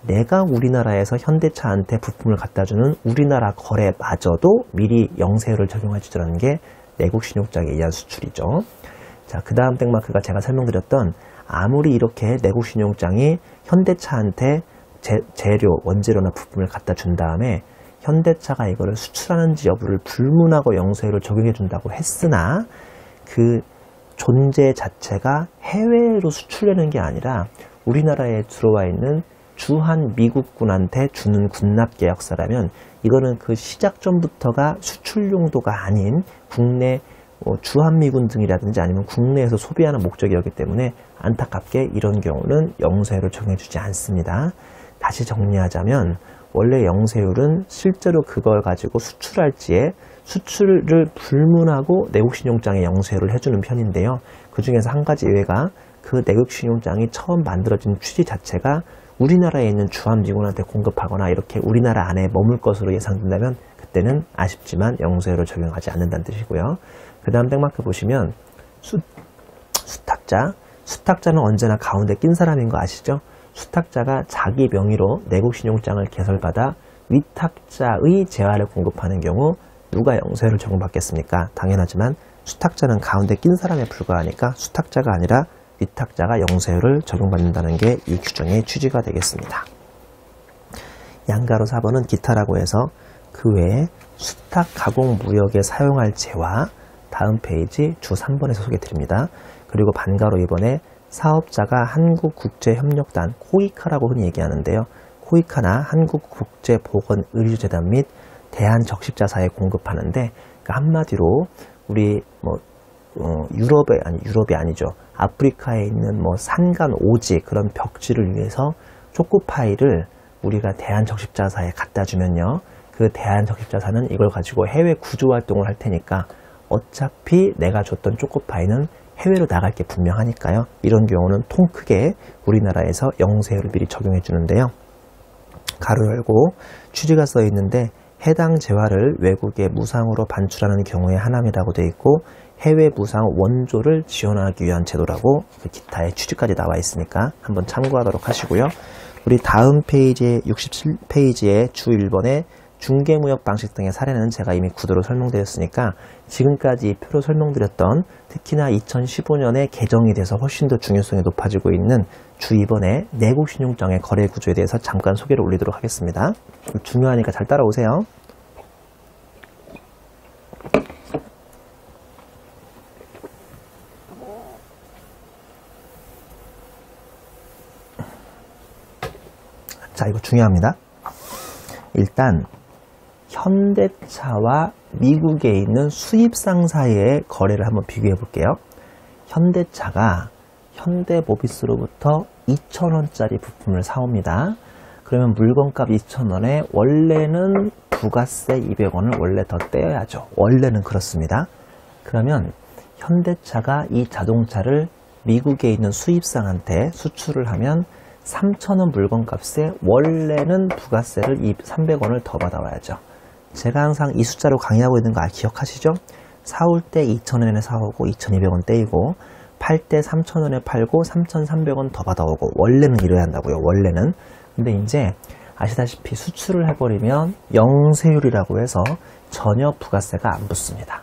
내가 우리나라에서 현대차한테 부품을 갖다주는 우리나라 거래마저도 미리 영세율을 적용해 주라는 게 내국 신용장에 의한 수출이죠. 자, 그 다음 땡마크가 제가 설명드렸던 아무리 이렇게 내국 신용장이 현대차한테 재료, 원재료나 부품을 갖다 준 다음에 현대차가 이거를 수출하는지 여부를 불문하고 영세율을 적용해 준다고 했으나 그 존재 자체가 해외로 수출되는 게 아니라 우리나라에 들어와 있는 주한 미국군한테 주는 군납 계약서라면 이거는 그 시작 전부터가 수출 용도가 아닌 국내 주한미군 등이라든지 아니면 국내에서 소비하는 목적이었기 때문에 안타깝게 이런 경우는 영세율을 적용해주지 않습니다. 다시 정리하자면 원래 영세율은 실제로 그걸 가지고 수출할지에 수출을 불문하고 내국신용장에 영세율을 해주는 편인데요. 그 중에서 한 가지 예외가 그 내국신용장이 처음 만들어진 취지 자체가 우리나라에 있는 주한미군한테 공급하거나 이렇게 우리나라 안에 머물 것으로 예상된다면 그때는 아쉽지만 영세율을 적용하지 않는다는 뜻이고요. 그 다음 땡마크 보시면 수탁자는 언제나 가운데 낀 사람인 거 아시죠? 수탁자가 자기 명의로 내국신용장을 개설받아 위탁자의 재화를 공급하는 경우 누가 영세율을 적용받겠습니까? 당연하지만 수탁자는 가운데 낀 사람에 불과하니까 수탁자가 아니라 위탁자가 영세율을 적용받는다는 게 이 규정의 취지가 되겠습니다. 양가로 4번은 기타라고 해서 그 외에 수탁 가공 무역에 사용할 재화, 다음 페이지 주 3번에서 소개드립니다. 그리고 반가로 이번에 사업자가 한국국제협력단 코이카라고 흔히 얘기하는데요. 코이카나 한국국제보건의료재단 및 대한적십자사에 공급하는데, 그러니까 한마디로 우리 유럽이 아니죠. 아프리카에 있는 산간 오지 그런 벽지를 위해서 초코파이를 우리가 대한적십자사에 갖다 주면요, 그 대한적십자사는 이걸 가지고 해외 구조활동을 할 테니까 어차피 내가 줬던 초코파이는 해외로 나갈 게 분명하니까요. 이런 경우는 통 크게 우리나라에서 영세율을 미리 적용해 주는데요. 가로 열고 취지가 써 있는데, 해당 재화를 외국에 무상으로 반출하는 경우에 하남이라고 되어 있고, 해외 무상 원조를 지원하기 위한 제도라고 기타의 취지까지 나와 있으니까 한번 참고하도록 하시고요. 우리 다음 페이지에 67페이지에 주 1번에 중개무역 방식 등의 사례는 제가 이미 구도로 설명드렸으니까 지금까지 이 표로 설명드렸던, 특히나 2015년에 개정이 돼서 훨씬 더 중요성이 높아지고 있는 주 2번의 내국신용장의 거래 구조에 대해서 잠깐 소개를 올리도록 하겠습니다. 중요하니까 잘 따라오세요. 자, 이거 중요합니다. 일단 현대차와 미국에 있는 수입상 사이의 거래를 한번 비교해 볼게요. 현대차가 현대모비스로부터 2,000원짜리 부품을 사옵니다. 그러면 물건값 2,000원에 원래는 부가세 200원을 원래 더 떼어야죠. 원래는 그렇습니다. 그러면 현대차가 이 자동차를 미국에 있는 수입상한테 수출을 하면 3,000원 물건값에 원래는 부가세를 300원을 더 받아와야죠. 제가 항상 이 숫자로 강의하고 있는 거 기억하시죠? 사올 때 2,000원에 사오고 2,200원 떼이고, 팔 때 3,000원에 팔고 3,300원 더 받아오고, 원래는 이래야 한다고요. 원래는. 근데 이제 아시다시피 수출을 해버리면 영세율이라고 해서 전혀 부가세가 안 붙습니다.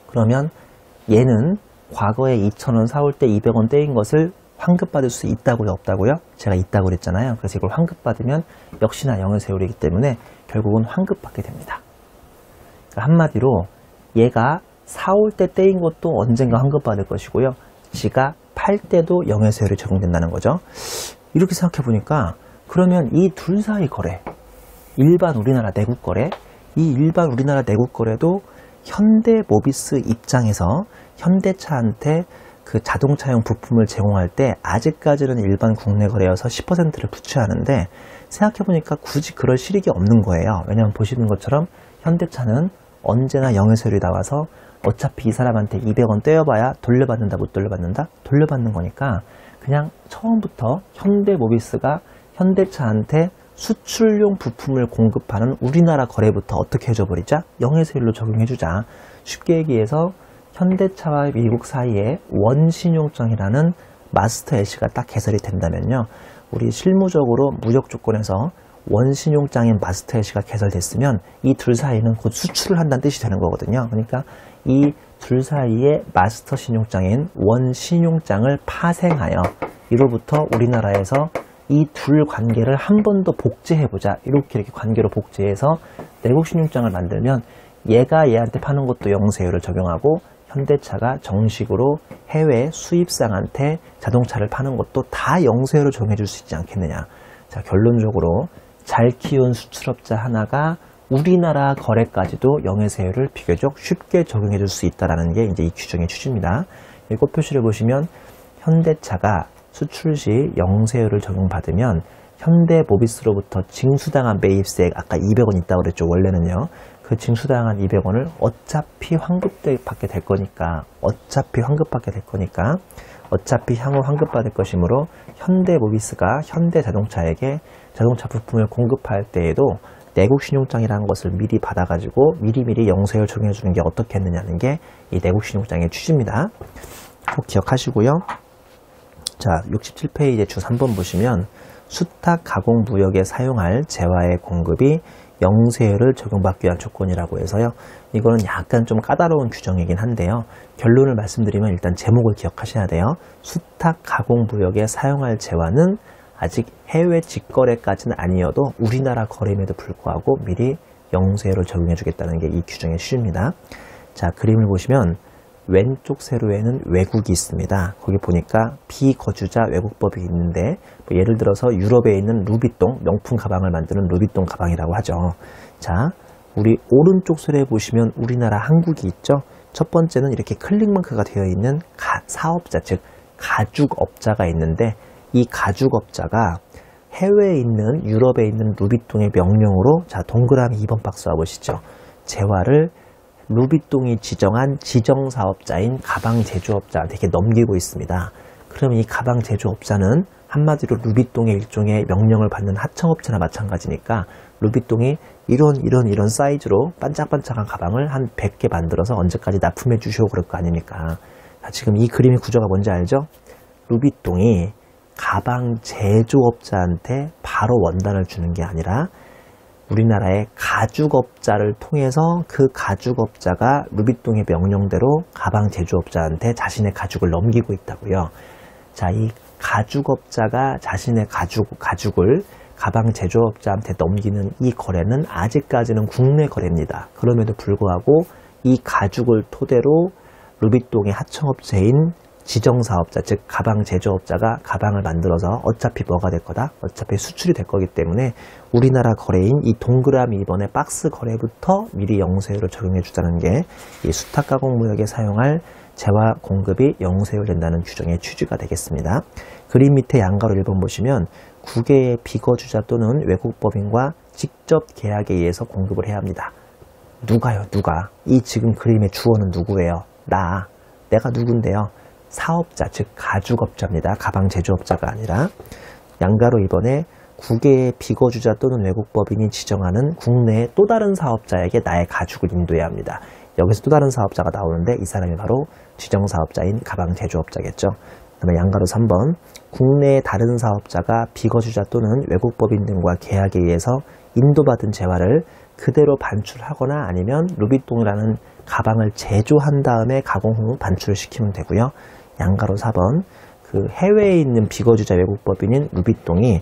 그러면 얘는 과거에 2,000원 사올 때 200원 떼인 것을 환급받을 수 있다고요, 없다고요? 제가 있다고 그랬잖아요. 그래서 이걸 환급받으면 역시나 영세율이기 때문에 결국은 환급받게 됩니다. 그러니까 한마디로 얘가 사올 때 떼인 것도 언젠가 환급받을 것이고요, 지가 팔 때도 영세율이 적용된다는 거죠. 이렇게 생각해 보니까 그러면 이 둘 사이 거래, 일반 우리나라 내국 거래, 이 일반 우리나라 내국 거래도 현대모비스 입장에서 현대차한테 그 자동차용 부품을 제공할 때 아직까지는 일반 국내 거래여서 10%를 부추하는데, 생각해보니까 굳이 그럴 실익이 없는 거예요. 왜냐하면 보시는 것처럼 현대차는 언제나 영세율이 나와서 어차피 이 사람한테 200원 떼어봐야 돌려받는다 못 돌려받는다? 돌려받는 거니까 그냥 처음부터 현대모비스가 현대차한테 수출용 부품을 공급하는 우리나라 거래부터 어떻게 해줘버리자? 영세율로 적용해주자. 쉽게 얘기해서 현대차와 미국 사이에 원신용장이라는 마스터 LC가 딱 개설이 된다면요, 우리 실무적으로 무역 조건에서 원신용장인 마스터 LC가 개설됐으면 이 둘 사이는 곧 수출을 한다는 뜻이 되는 거거든요. 그러니까 이 둘 사이에 마스터 신용장인 원신용장을 파생하여 1월부터 우리나라에서 이 둘 관계를 한 번 더 복제해보자. 이렇게 관계로 복제해서 내국 신용장을 만들면 얘가 얘한테 파는 것도 영세율을 적용하고, 현대차가 정식으로 해외 수입상한테 자동차를 파는 것도 다 영세율을 적용해 줄 수 있지 않겠느냐. 자, 결론적으로 잘 키운 수출업자 하나가 우리나라 거래까지도 영세율을 비교적 쉽게 적용해 줄 수 있다는 게 이제 이 규정의 취지입니다. 이 꽃표시를 보시면 현대차가 수출 시 영세율을 적용받으면 현대모비스로부터 징수당한 매입세, 아까 200원 있다고 그랬죠. 원래는요. 그 징수당한 200원을 어차피 환급받게 될 거니까, 어차피 향후 환급받을 것이므로 현대모비스가 현대자동차에게 자동차 부품을 공급할 때에도 내국 신용장이라는 것을 미리 받아가지고 미리미리 영세율 적용해 주는 게 어떻겠느냐는 게 이 내국 신용장의 취지입니다. 꼭 기억하시고요. 자, 67페이지 주 3번 보시면 수탁 가공 무역에 사용할 재화의 공급이 영세율을 적용받기 위한 조건이라고 해서요. 이거는 약간 좀 까다로운 규정이긴 한데요. 결론을 말씀드리면 일단 제목을 기억하셔야 돼요. 수탁 가공 무역에 사용할 재화는 아직 해외 직거래까지는 아니어도 우리나라 거래임에도 불구하고 미리 영세율을 적용해 주겠다는 게 이 규정의 취지입니다. 자, 그림을 보시면 왼쪽 세로에는 외국이 있습니다. 거기 보니까 비거주자 외국법이 있는데 뭐 예를 들어서 유럽에 있는 루비통, 명품 가방을 만드는 루비통 가방이라고 하죠. 자, 우리 오른쪽 세로에 보시면 우리나라 한국이 있죠. 첫 번째는 이렇게 클릭마크가 되어 있는 사업자, 즉 가죽업자가 있는데 이 가죽업자가 해외에 있는 유럽에 있는 루비통의 명령으로 자, 동그라미 2번 박스 와보시죠. 재화를 루비통이 지정한 지정사업자인 가방 제조업자한테 이렇게 넘기고 있습니다. 그러면 이 가방 제조업자는 한마디로 루비통의 일종의 명령을 받는 하청업체나 마찬가지니까 루비통이 이런 사이즈로 반짝반짝한 가방을 한 100개 만들어서 언제까지 납품해 주시오 그럴 거 아닙니까? 자, 지금 이 그림의 구조가 뭔지 알죠? 루비통이 가방 제조업자한테 바로 원단을 주는 게 아니라 우리나라의 가죽업자를 통해서 그 가죽업자가 루비통의 명령대로 가방 제조업자한테 자신의 가죽을 넘기고 있다고요. 자, 이 가죽업자가 자신의 가죽을 가방 제조업자한테 넘기는 이 거래는 아직까지는 국내 거래입니다. 그럼에도 불구하고 이 가죽을 토대로 루비통의 하청업체인 지정사업자, 즉 가방 제조업자가 가방을 만들어서 어차피 뭐가 될 거다? 어차피 수출이 될 거기 때문에 우리나라 거래인 이 동그라미 2번의 박스 거래부터 미리 영세율을 적용해 주자는 게 이 수탁가공무역에 사용할 재화 공급이 영세율 된다는 규정의 취지가 되겠습니다. 그림 밑에 양가로 1번 보시면 국외의 비거주자 또는 외국법인과 직접 계약에 의해서 공급을 해야 합니다. 누가요? 누가? 이 지금 그림의 주어는 누구예요? 내가 누군데요? 사업자, 즉 가죽업자입니다. 가방 제조업자가 아니라. 양가로 2번에 국외의 비거주자 또는 외국법인이 지정하는 국내의 또 다른 사업자에게 나의 가죽을 인도해야 합니다. 여기서 또 다른 사업자가 나오는데 이 사람이 바로 지정사업자인 가방 제조업자겠죠. 그다음에 양가로 3번 국내의 다른 사업자가 비거주자 또는 외국법인 등과 계약에 의해서 인도받은 재화를 그대로 반출하거나 아니면 루비통이라는 가방을 제조한 다음에 가공 후 반출을 시키면 되고요. 양가로 4번 그 해외에 있는 비거주자 외국법인인 루비통이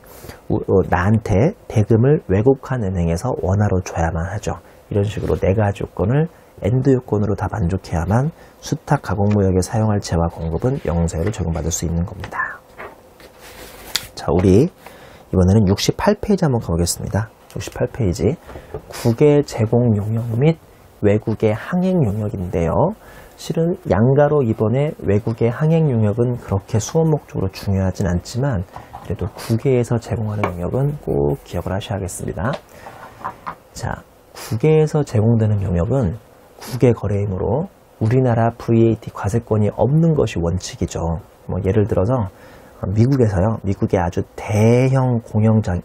나한테 대금을 외국한 은행에서 원화로 줘야만 하죠. 이런 식으로 네 가지 요건을 엔드 요건으로 다 만족해야만 수탁 가공무역에 사용할 재화 공급은 영세율을 적용받을 수 있는 겁니다. 자, 우리 이번에는 68페이지 한번 가보겠습니다. 68페이지 국외 제공 용역 및 외국의 항행 용역인데요. 실은 양가로 이번에 외국의 항행 용역은 그렇게 수업 목적으로 중요하진 않지만 그래도 국외에서 제공하는 용역은 꼭 기억을 하셔야겠습니다. 자, 국외에서 제공되는 용역은 국외 거래이므로 우리나라 VAT 과세권이 없는 것이 원칙이죠. 뭐 예를 들어서 미국에서요, 미국의 아주 대형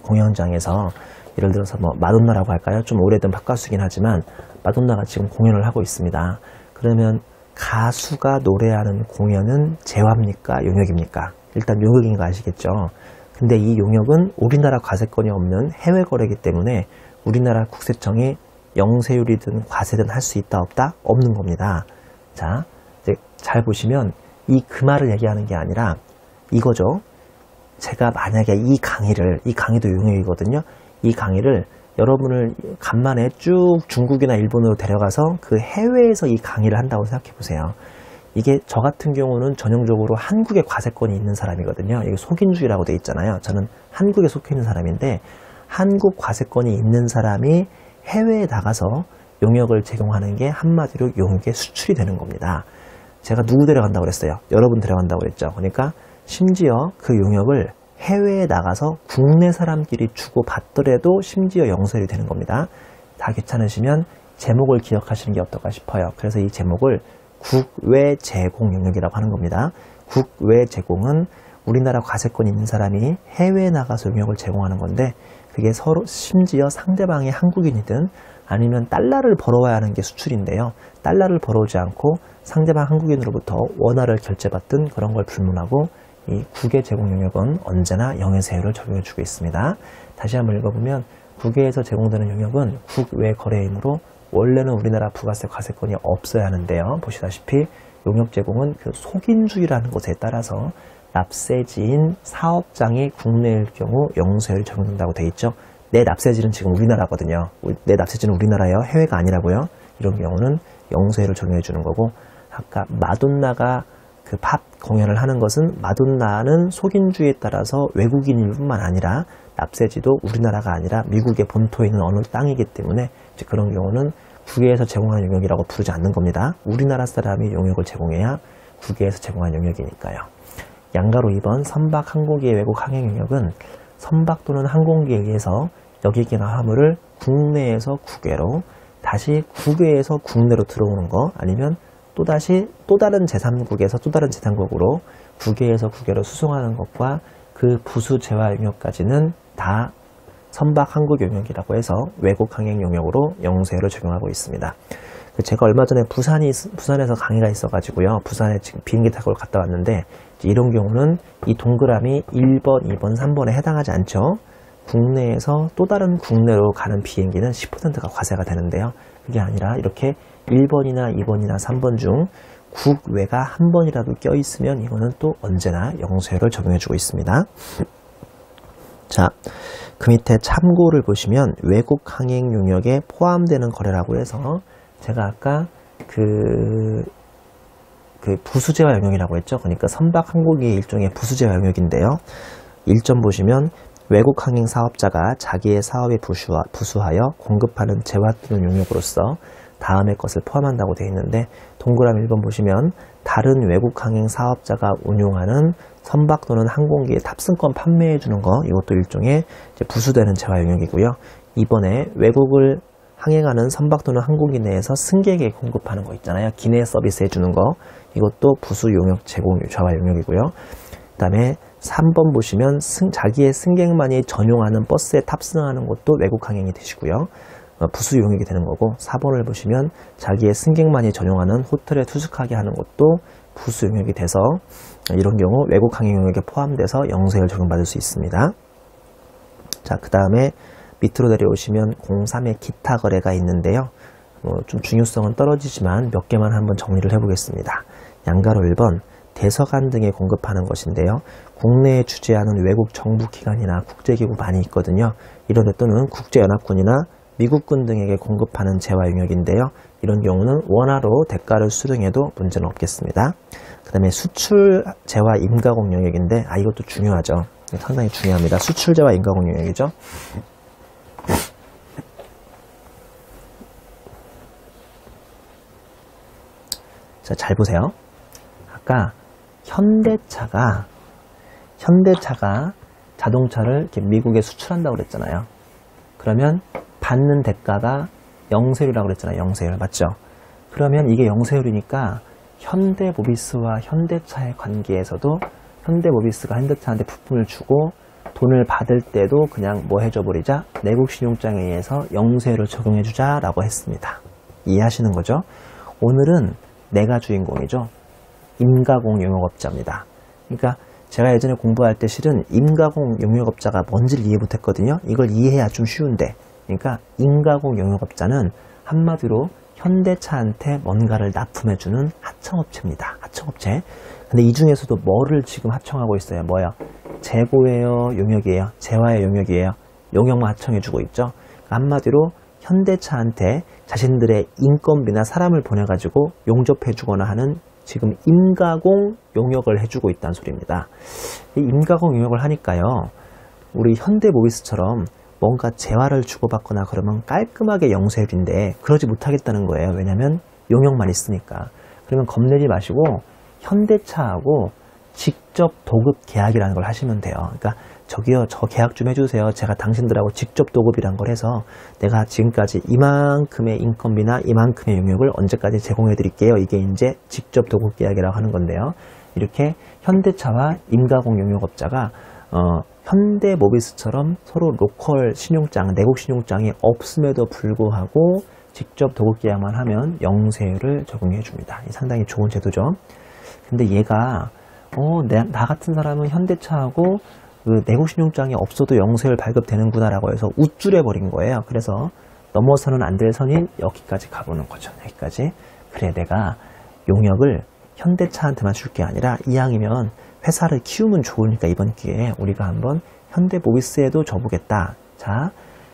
공연장에서 예를 들어서 뭐 마돈나라고 할까요? 좀 오래된 팝가수긴 하지만 마돈나가 지금 공연을 하고 있습니다. 그러면 가수가 노래하는 공연은 재화입니까? 용역입니까? 일단 용역인 거 아시겠죠? 근데 이 용역은 우리나라 과세권이 없는 해외 거래이기 때문에 우리나라 국세청이 영세율이든 과세든 할 수 있다 없다? 없는 겁니다. 자, 이제 잘 보시면 그 말을 얘기하는 게 아니라 이거죠. 제가 만약에 이 강의도 용역이거든요. 이 강의를 여러분을 간만에 쭉 중국이나 일본으로 데려가서 그 해외에서 이 강의를 한다고 생각해 보세요. 이게 저 같은 경우는 전형적으로 한국에 과세권이 있는 사람이거든요. 이게 속인주의라고 돼 있잖아요. 저는 한국에 속해 있는 사람인데 한국 과세권이 있는 사람이 해외에 나가서 용역을 제공하는 게 한마디로 용역의 수출이 되는 겁니다. 제가 누구 데려간다고 그랬어요? 여러분 데려간다고 그랬죠. 그러니까 심지어 그 용역을 해외에 나가서 국내 사람끼리 주고 받더라도 심지어 영세율이 되는 겁니다. 다 괜찮으시면 제목을 기억하시는 게 어떨까 싶어요. 그래서 이 제목을 국외 제공 용역이라고 하는 겁니다. 국외 제공은 우리나라 과세권이 있는 사람이 해외에 나가서 용역을 제공하는 건데 그게 서로 심지어 상대방이 한국인이든 아니면 달러를 벌어와야 하는 게 수출인데요. 달러를 벌어오지 않고 상대방 한국인으로부터 원화를 결제받든 그런 걸 불문하고 이 국외 제공 용역은 언제나 영세율을 적용해주고 있습니다. 다시 한번 읽어보면 국외에서 제공되는 용역은 국외 거래이므로 원래는 우리나라 부가세 과세권이 없어야 하는데요. 보시다시피 용역 제공은 그 속인주의라는 것에 따라서 납세지인 사업장이 국내일 경우 영세율이 적용된다고 되어 있죠. 내 납세지는 지금 우리나라거든요. 내 납세지는 우리나라예요. 해외가 아니라고요. 이런 경우는 영세율을 적용해 주는 거고, 아까 마돈나가 그 팝 공연을 하는 것은 마돈나는 속인주의에 따라서 외국인일 뿐만 아니라 납세지도 우리나라가 아니라 미국의 본토에 있는 어느 땅이기 때문에 이제 그런 경우는 국외에서 제공하는 용역이라고 부르지 않는 겁니다. 우리나라 사람이 용역을 제공해야 국외에서 제공하는 용역이니까요. 양가로 2번 선박 항공기의 외국 항행 용역은 선박 또는 항공기에 의해서 여객이나 화물을 국내에서 국외로, 다시 국외에서 국내로 들어오는 거, 아니면 또다시 또 다른 제3국에서 또 다른 제3국으로 국외에서 국외로 수송하는 것과 그 부수 재화 용역까지는 다 선박 항공 용역이라고 해서 외국 항행 용역으로 영세율을 적용하고 있습니다. 제가 얼마 전에 부산에서 강의가 있어가지고요. 부산에 지금 비행기 타고 갔다 왔는데, 이런 경우는 이 동그라미 1번, 2번, 3번에 해당하지 않죠. 국내에서 또 다른 국내로 가는 비행기는 10%가 과세가 되는데요. 그게 아니라 이렇게 1번이나 2번이나 3번 중 국외가 한 번이라도 껴있으면 이거는 또 언제나 영세율을 적용해주고 있습니다. 자, 그 밑에 참고를 보시면 외국 항행 용역에 포함되는 거래라고 해서 제가 아까 그 부수재화 영역이라고 했죠. 그러니까 선박 항공기의 일종의 부수재화 영역인데요. 1점 보시면 외국 항행 사업자가 자기의 사업에 부수하여 공급하는 재화 또는 용역으로서 다음의 것을 포함한다고 되어 있는데, 동그라미 1번 보시면 다른 외국 항행 사업자가 운용하는 선박 또는 항공기에 탑승권 판매해 주는 거, 이것도 일종의 이제 부수되는 재화 영역이고요. 2번에 외국을 항행하는 선박 또는 항공기 내에서 승객에게 공급하는 거 있잖아요. 기내 서비스 해주는 거, 이것도 부수 용역 제공 재화 영역이고요. 그 다음에 3번 보시면 자기의 승객만이 전용하는 버스에 탑승하는 것도 외국 항행이 되시고요. 부수 용역이 되는 거고, 4번을 보시면 자기의 승객만이 전용하는 호텔에 투숙하게 하는 것도 부수 용역이 돼서 이런 경우 외국 항행 용역에 포함돼서 영세율 적용받을 수 있습니다. 자, 그 다음에 밑으로 내려오시면 03의 기타 거래가 있는데요. 좀 중요성은 떨어지지만 몇 개만 한번 정리를 해보겠습니다. 양가로 1번 대서관 등에 공급하는 것인데요. 국내에 주재하는 외국 정부기관이나 국제기구 많이 있거든요. 이런 데 또는 국제연합군이나 미국군 등에게 공급하는 재화 용역인데요. 이런 경우는 원화로 대가를 수령해도 문제는 없겠습니다. 그 다음에 수출 재화 임가공 영역인데, 이것도 중요하죠. 상당히 중요합니다. 수출 재화 임가공 영역이죠. 자, 잘 보세요. 아까 현대차가 자동차를 이렇게 미국에 수출한다고 그랬잖아요. 그러면 받는 대가가 영세율이라고 그랬잖아요. 영세율 맞죠? 그러면 이게 영세율이니까 현대모비스와 현대차의 관계에서도 현대모비스가 현대차한테 부품을 주고 돈을 받을 때도 그냥 뭐 해줘 버리자, 내국신용장에 의해서 영세율을 적용해 주자라고 했습니다. 이해하시는 거죠? 오늘은 내가 주인공이죠. 임가공 용역업자입니다. 그러니까 제가 예전에 공부할 때 실은 임가공 용역업자가 뭔지를 이해 못했거든요. 이걸 이해해야 좀 쉬운데, 그러니까 임가공 용역업자는 한마디로 현대차한테 뭔가를 납품해주는 하청업체입니다. 하청업체. 근데 이 중에서도 뭐를 지금 하청하고 있어요? 뭐요? 재고예요? 용역이에요? 재화의 용역이에요? 용역만 하청해주고 있죠. 한마디로 현대차한테 자신들의 인건비나 사람을 보내가지고 용접해주거나 하는 지금 임가공 용역을 해주고 있다는 소리입니다. 이 임가공 용역을 하니까요, 우리 현대모비스처럼 뭔가 재화를 주고받거나 그러면 깔끔하게 영세율인데 그러지 못하겠다는 거예요. 왜냐면 용역만 있으니까. 그러면 겁내지 마시고 현대차하고 직접 도급 계약이라는 걸 하시면 돼요. 그러니까 저기요, 저 계약 좀 해주세요. 제가 당신들하고 직접 도급이란 걸 해서 내가 지금까지 이만큼의 인건비나 이만큼의 용역을 언제까지 제공해 드릴게요. 이게 이제 직접 도급 계약이라고 하는 건데요. 이렇게 현대차와 임가공 용역업자가 현대모비스처럼 서로 로컬 신용장, 내국 신용장이 없음에도 불구하고 직접 도급 계약만 하면 영세율을 적용해 줍니다. 상당히 좋은 제도죠. 근데 얘가 나 같은 사람은 현대차하고 그 내국 신용장이 없어도 영세율 발급되는구나 라고 해서 우쭐해 버린 거예요. 그래서 넘어서는 안 될 선이 여기까지 가보는 거죠. 여기까지. 그래, 내가 용역을 현대차한테만 줄 게 아니라 이왕이면 회사를 키우면 좋으니까 이번 기회에 우리가 한번 현대모비스에도 줘보겠다. 자,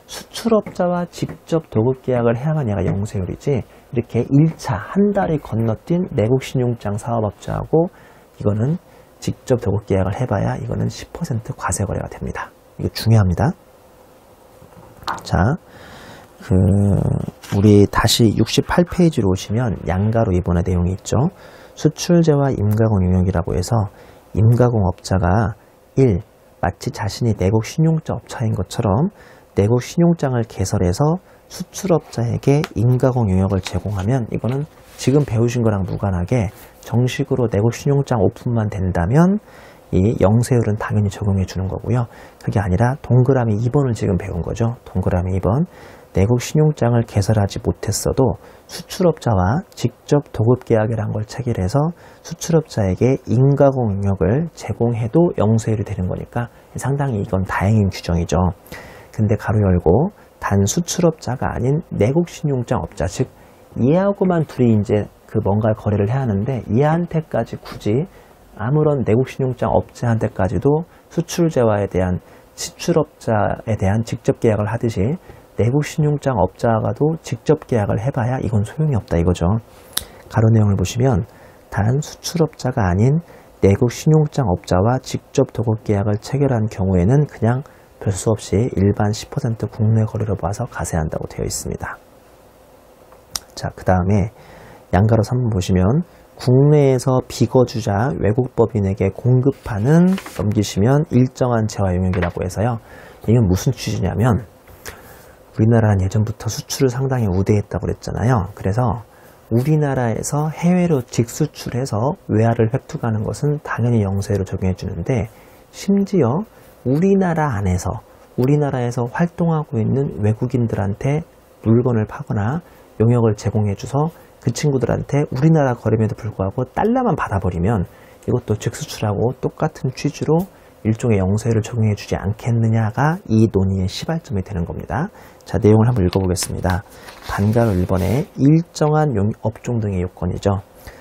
수출업자와 직접 도급 계약을 해야만 얘가 영세율이지, 이렇게 1차 한 달이 건너뛴 내국신용장 사업업자하고 이거는 직접 도급 계약을 해봐야 이거는 10% 과세 거래가 됩니다. 이거 중요합니다. 자, 우리 다시 68페이지로 오시면 양가로 이번에 내용이 있죠. 수출제와 임가공 용역이라고 해서 임가공업자가 1. 마치 자신이 내국 신용자 업자인 것처럼 내국 신용장을 개설해서 수출업자에게 임가공 용역을 제공하면, 이거는 지금 배우신 거랑 무관하게 정식으로 내국 신용장 오픈만 된다면 이 영세율은 당연히 적용해 주는 거고요. 그게 아니라 동그라미 2번을 지금 배운 거죠. 동그라미 2번. 내국 신용장을 개설하지 못했어도 수출업자와 직접 도급 계약이라는 걸 체결해서 수출업자에게 임가공 용역을 제공해도 영세율이 되는 거니까 상당히 이건 다행인 규정이죠. 근데 가로 열고 단 수출업자가 아닌 내국 신용장 업자, 즉 얘하고만 둘이 이제 뭔가를 거래를 해야 하는데, 얘한테까지 굳이 아무런 내국 신용장 업자한테까지도 수출제와에 대한 수출업자에 대한 직접 계약을 하듯이 내국 신용장 업자와도 직접 계약을 해봐야 이건 소용이 없다 이거죠. 가로 내용을 보시면 단 수출업자가 아닌 내국 신용장 업자와 직접 도급 계약을 체결한 경우에는 그냥 별 수 없이 일반 10% 국내 거래로 봐서 과세한다고 되어 있습니다. 자, 그 다음에 양가로 3번 보시면 국내에서 비거주자 외국법인에게 공급하는, 넘기시면 일정한 재화 용역이라고 해서요. 이건 무슨 취지냐면, 우리나라는 예전부터 수출을 상당히 우대했다고 그랬잖아요. 그래서 우리나라에서 해외로 직수출해서 외화를 획득하는 것은 당연히 영세율을 적용해 주는데, 심지어 우리나라 안에서 우리나라에서 활동하고 있는 외국인들한테 물건을 파거나 용역을 제공해 줘서 그 친구들한테 우리나라 거래임에도 불구하고 달러만 받아버리면 이것도 직수출하고 똑같은 취지로 일종의 영세율을 적용해 주지 않겠느냐가 이 논의의 시발점이 되는 겁니다. 자, 내용을 한번 읽어보겠습니다. 반가로 1번에 일정한 업종 등의 요건이죠.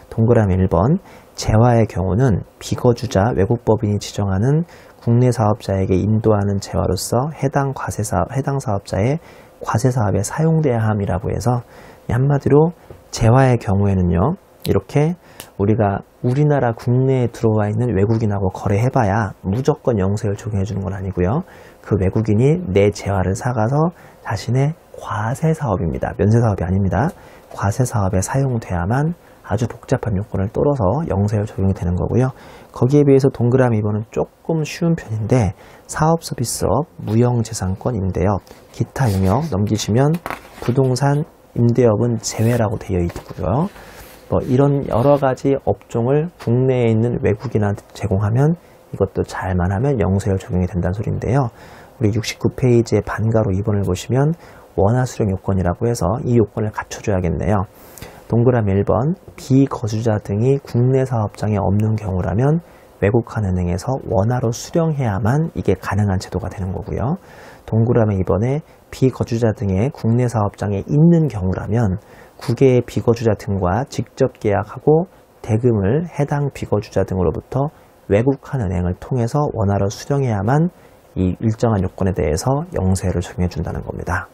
동그라미 1번, 재화의 경우는 비거주자 외국법인이 지정하는 국내 사업자에게 인도하는 재화로서 해당 사업자의 과세사업에 사용돼야 함이라고 해서, 한마디로 재화의 경우에는요, 이렇게 우리가 우리나라 국내에 들어와 있는 외국인하고 거래해봐야 무조건 영세율 적용해 주는 건 아니고요. 그 외국인이 내 재화를 사가서 자신의 과세사업입니다. 면세사업이 아닙니다. 과세사업에 사용돼야만 아주 복잡한 요건을 떨어서 영세율 적용이 되는 거고요. 거기에 비해서 동그라미 2번은 조금 쉬운 편인데, 사업 서비스업, 무형재산권 임대업, 기타 용역 넘기시면 부동산 임대업은 제외라고 되어 있고요. 이런 여러 가지 업종을 국내에 있는 외국인한테 제공하면 이것도 잘만 하면 영세율 적용이 된다는 소리인데요. 우리 69페이지의 반가로 2번을 보시면 원화 수령 요건이라고 해서 이 요건을 갖춰줘야겠네요. 동그라미 1번, 비거주자 등이 국내 사업장에 없는 경우라면 외국한 은행에서 원화로 수령해야만 이게 가능한 제도가 되는 거고요. 동그라미 2번에 비거주자 등의 국내 사업장에 있는 경우라면 국외의 비거주자 등과 직접 계약하고 대금을 해당 비거주자 등으로부터 외국한 은행을 통해서 원화로 수령해야만 이 일정한 요건에 대해서 영세율을 적용해 준다는 겁니다.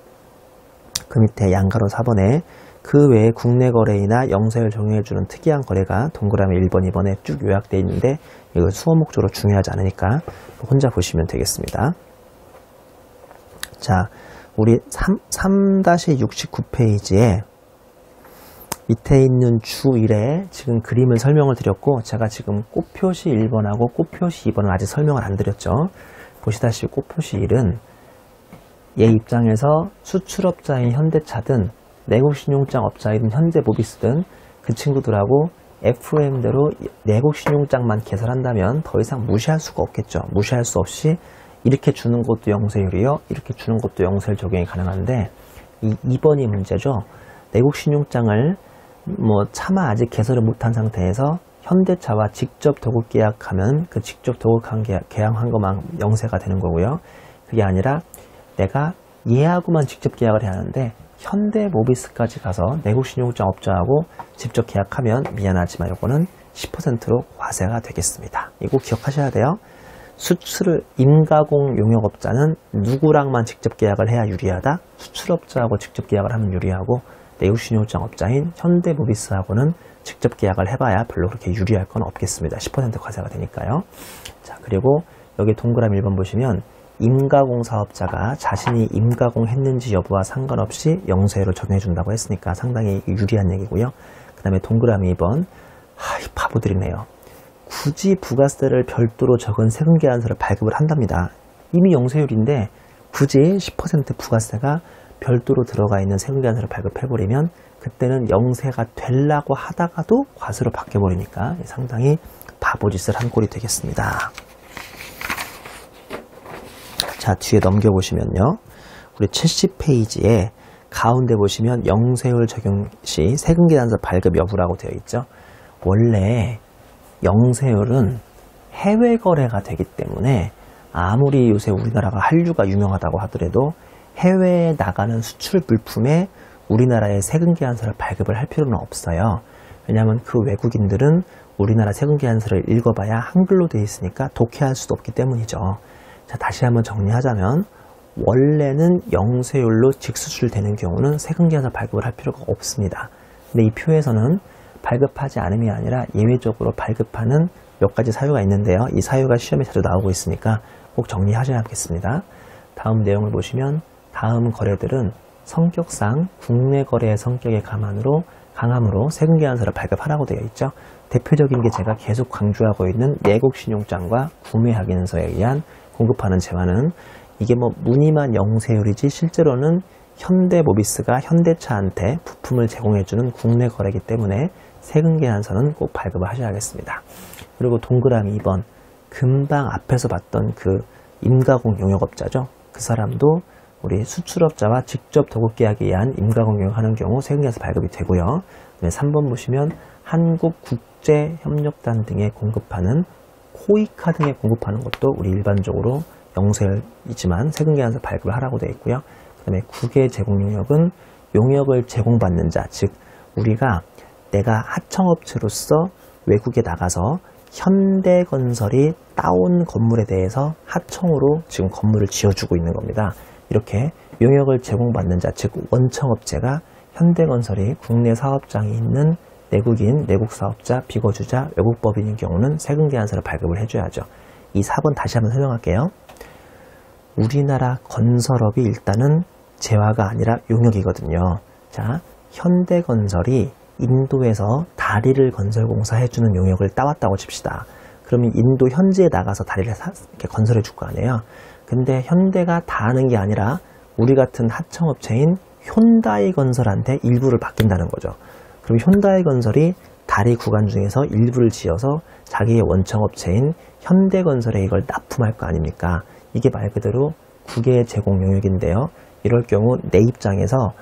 그 밑에 양가로 4번에 그 외에 국내 거래이나 영세율 적용해 주는 특이한 거래가 동그라미 1번, 2번에 쭉 요약되어 있는데, 이거 수업 목적으로 중요하지 않으니까 혼자 보시면 되겠습니다. 자, 우리 3-69페이지에 밑에 있는 주 1에 지금 그림을 설명을 드렸고, 제가 지금 꽃표시 1번하고 꽃표시 2번은 아직 설명을 안 드렸죠. 보시다시피 꽃표시 1은 얘 입장에서 수출업자인 현대차든 내국 신용장 업자이든 현대모비스든 그 친구들하고 FM대로 내국 신용장만 개설한다면 더 이상 무시할 수가 없겠죠. 무시할 수 없이 이렇게 주는 것도 영세율이요, 이렇게 주는 것도 영세율 적용이 가능한데, 이 2번이 문제죠. 내국 신용장을 차마 아직 개설을 못한 상태에서 현대차와 직접 도급 계약하면 그 직접 도급한 계약한 것만 영세가 되는 거고요. 그게 아니라 내가 얘하고만 직접 계약을 해야 하는데 현대모비스까지 가서 내국 신용장 업자하고 직접 계약하면 미안하지만 이거는 10%로 과세가 되겠습니다. 이거 기억하셔야 돼요. 임가공 용역업자는 누구랑만 직접 계약을 해야 유리하다? 수출업자하고 직접 계약을 하면 유리하고, 내국신용장업자인 현대모비스하고는 직접 계약을 해봐야 별로 그렇게 유리할 건 없겠습니다. 10% 과세가 되니까요. 자, 그리고 여기 동그라미 1번 보시면 임가공 사업자가 자신이 임가공했는지 여부와 상관없이 영세율을 정해준다고 했으니까 상당히 유리한 얘기고요. 그 다음에 동그라미 2번, 바보들이네요. 굳이 부가세를 별도로 적은 세금계산서를 발급을 한답니다. 이미 영세율인데 굳이 10% 부가세가 별도로 들어가 있는 세금계산서를 발급해버리면 그때는 영세가 되려고 하다가도 과세로 바뀌어버리니까 상당히 바보짓을 한 꼴이 되겠습니다. 자, 뒤에 넘겨보시면요. 우리 70페이지에 가운데 보시면 영세율 적용 시 세금계산서 발급 여부라고 되어 있죠. 원래 영세율은 해외 거래가 되기 때문에 아무리 요새 우리나라가 한류가 유명하다고 하더라도 해외에 나가는 수출 물품에 우리나라의 세금계산서를 발급을 할 필요는 없어요. 왜냐하면 그 외국인들은 우리나라 세금계산서를 읽어봐야 한글로 되어 있으니까 독해할 수도 없기 때문이죠. 자, 다시 한번 정리하자면 원래는 영세율로 직수출되는 경우는 세금계산서 발급을 할 필요가 없습니다. 근데 이 표에서는 발급하지 않음이 아니라 예외적으로 발급하는 몇 가지 사유가 있는데요. 이 사유가 시험에 자주 나오고 있으니까 꼭 정리하셔야겠습니다. 다음 내용을 보시면 다음 거래들은 성격상 국내 거래의 성격에 강함으로 세금계산서를 발급하라고 되어 있죠. 대표적인 게 제가 계속 강조하고 있는 내국신용장과 구매확인서에 의한 공급하는 재화는 이게 뭐 무늬만 영세율이지 실제로는 현대모비스가 현대차한테 부품을 제공해주는 국내 거래이기 때문에 세금계산서는 꼭 발급을 하셔야겠습니다. 그리고 동그라미 2번, 금방 앞에서 봤던 그 임가공 용역업자죠. 그 사람도 우리 수출업자와 직접 도급계약에 의한 임가공 용역하는 경우 세금계산서 발급이 되고요. 3번 보시면 한국국제협력단 등에 공급하는 코이카 등에 공급하는 것도 우리 일반적으로 영세율이지만 세금계산서 발급을 하라고 되어 있고요. 그 다음에 국외 제공 용역은 용역을 제공받는 자, 즉 우리가 내가 하청업체로서 외국에 나가서 현대건설이 따온 건물에 대해서 하청으로 지금 건물을 지어주고 있는 겁니다. 이렇게 용역을 제공받는 자, 즉 원청업체가 현대건설이 국내 사업장이 있는 내국인, 내국사업자, 비거주자, 외국법인인 경우는 세금계산서를 발급을 해줘야죠. 이 4번 다시 한번 설명할게요. 우리나라 건설업이 일단은 재화가 아니라 용역이거든요. 자, 현대건설이 인도에서 다리를 건설공사 해주는 용역을 따왔다고 칩시다. 그러면 인도 현지에 나가서 다리를 이렇게 건설해 줄 거 아니에요. 근데 현대가 다 하는 게 아니라 우리 같은 하청업체인 현다이 건설한테 일부를 맡긴다는 거죠. 그럼 현다이 건설이 다리 구간 중에서 일부를 지어서 자기의 원청업체인 현대건설에 이걸 납품할 거 아닙니까? 이게 말 그대로 국외 제공 용역인데요. 이럴 경우 내 입장에서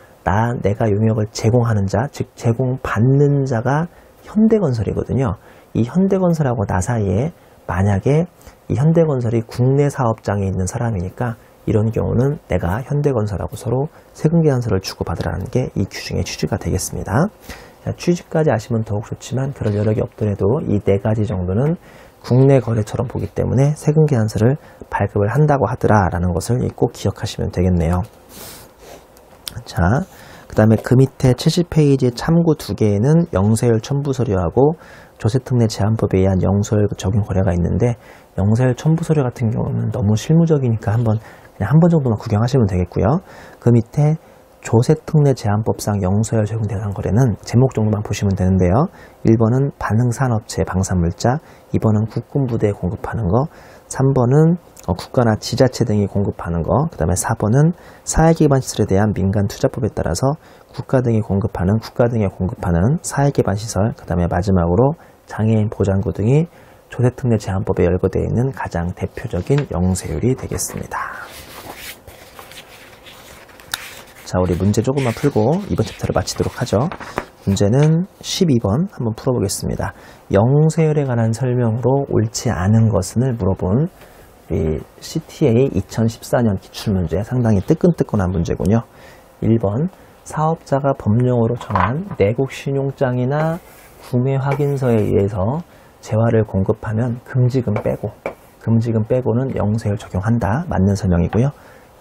내가 용역을 제공하는 자, 즉 제공받는 자가 현대건설이거든요. 이 현대건설하고 나 사이에 만약에 이 현대건설이 국내 사업장에 있는 사람이니까 이런 경우는 내가 현대건설하고 서로 세금계산서를 주고받으라는 게 이 규정의 취지가 되겠습니다. 자, 취지까지 아시면 더욱 좋지만 그럴 여력이 없더라도 이 4가지 정도는 국내 거래처럼 보기 때문에 세금계산서를 발급을 한다고 하더라라는 것을 꼭 기억하시면 되겠네요. 자, 그 다음에 그 밑에 70페이지 참고 2개에는 영세율 첨부 서류하고 조세특례 제한법에 의한 영세율 적용 거래가 있는데 영세율 첨부 서류 같은 경우는 너무 실무적이니까 그냥 한 번 정도만 구경하시면 되겠고요. 그 밑에 조세특례 제한법상 영세율 적용 대상 거래는 제목 정도만 보시면 되는데요. 1번은 반응산업체 방산물자, 2번은 국군부대에 공급하는 거, 3번은 국가나 지자체 등이 공급하는 거, 그 다음에 4번은 사회기반 시설에 대한 민간투자법에 따라서 국가 등에 공급하는 사회기반 시설, 그 다음에 마지막으로 장애인 보장구 등이 조세특례 제한법에 열거되어 있는 가장 대표적인 영세율이 되겠습니다. 자, 우리 문제 조금만 풀고 이번 챕터를 마치도록 하죠. 문제는 12번 한번 풀어보겠습니다. 영세율에 관한 설명으로 옳지 않은 것은을 물어본 우리 CTA 2014년 기출문제, 상당히 뜨끈뜨끈한 문제군요. 1번, 사업자가 법령으로 정한 내국신용장이나 구매확인서에 의해서 재화를 공급하면 금지금 빼고 금지금 빼고는 영세율 적용한다. 맞는 설명이고요.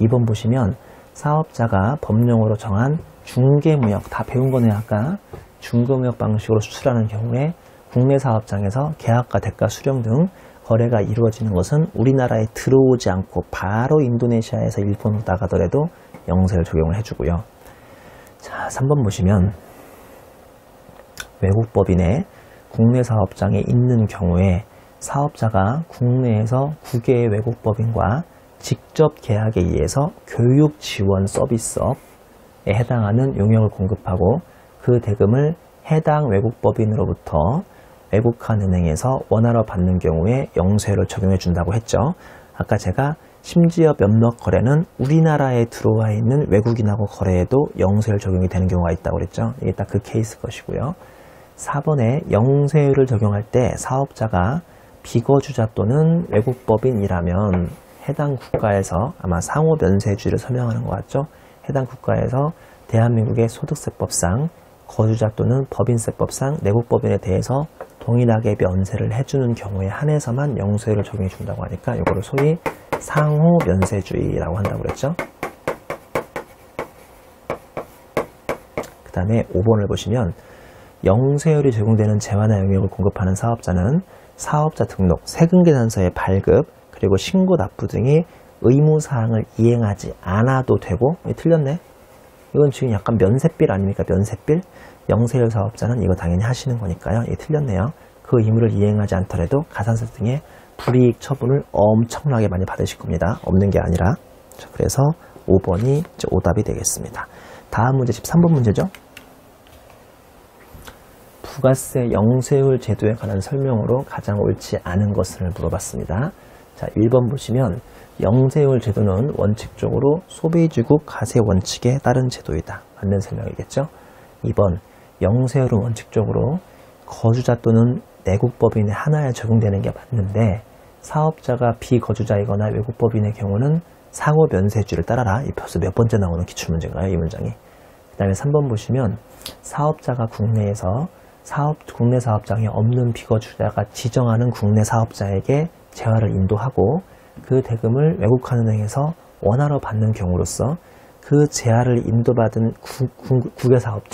2번 보시면 사업자가 법령으로 정한 중개무역, 다 배운 거네요. 아까 중개무역 방식으로 수출하는 경우에 국내 사업장에서 계약과 대가 수령 등 거래가 이루어지는 것은 우리나라에 들어오지 않고 바로 인도네시아에서 일본으로 나가더라도 영세율 적용을 해주고요. 자, 3번 보시면 외국법인의 국내 사업장에 있는 경우에 사업자가 국내에서 9개의 외국법인과 직접 계약에 의해서 교육 지원 서비스업에 해당하는 용역을 공급하고 그 대금을 해당 외국법인으로부터 외국한 은행에서 원화로 받는 경우에 영세율을 적용해 준다고 했죠. 아까 제가 심지어 몇몇 거래는 우리나라에 들어와 있는 외국인하고 거래해도 영세율 적용이 되는 경우가 있다고 그랬죠. 이게 딱 그 케이스 것이고요. 4번에 영세율을 적용할 때 사업자가 비거주자 또는 외국법인이라면 해당 국가에서 아마 상호 면세주의를 설명하는 것 같죠. 해당 국가에서 대한민국의 소득세법상 거주자 또는 법인세법상 내국법인에 대해서 동일하게 면세를 해주는 경우에 한해서만 영세율을 적용해 준다고 하니까 이거를 소위 상호 면세주의라고 한다고 그랬죠. 그 다음에 5번을 보시면 영세율이 적용되는 재화나 용역을 공급하는 사업자는 사업자 등록, 세금계산서의 발급, 그리고 신고 납부 등의 의무사항을 이행하지 않아도 되고, 틀렸네. 이건 지금 약간 면세빌 아닙니까? 면세빌. 영세율 사업자는 이거 당연히 하시는 거니까요. 이게 틀렸네요. 그 의무를 이행하지 않더라도 가산세 등의 불이익 처분을 엄청나게 많이 받으실 겁니다. 없는 게 아니라. 자, 그래서 5번이 오답이 되겠습니다. 다음 문제 13번 문제죠. 부가세 영세율 제도에 관한 설명으로 가장 옳지 않은 것을 물어봤습니다. 자, 1번 보시면 영세율 제도는 원칙적으로 소비주국 가세 원칙에 따른 제도이다. 맞는 설명이겠죠. 2번 영세율은 원칙적으로 거주자 또는 내국법인의 하나에 적용되는 게 맞는데 사업자가 비거주자이거나 외국법인의 경우는 상호 면세주의를 따라라. 이 벌써 몇 번째 나오는 기출문제인가요? 이 문장이. 그 다음에 3번 보시면 사업자가 국내에서 국내 사업장에 없는 비거주자가 지정하는 국내 사업자에게 재화를 인도하고 그 대금을 외국한 은행에서 원화로 받는 경우로서 그 재화를 인도받은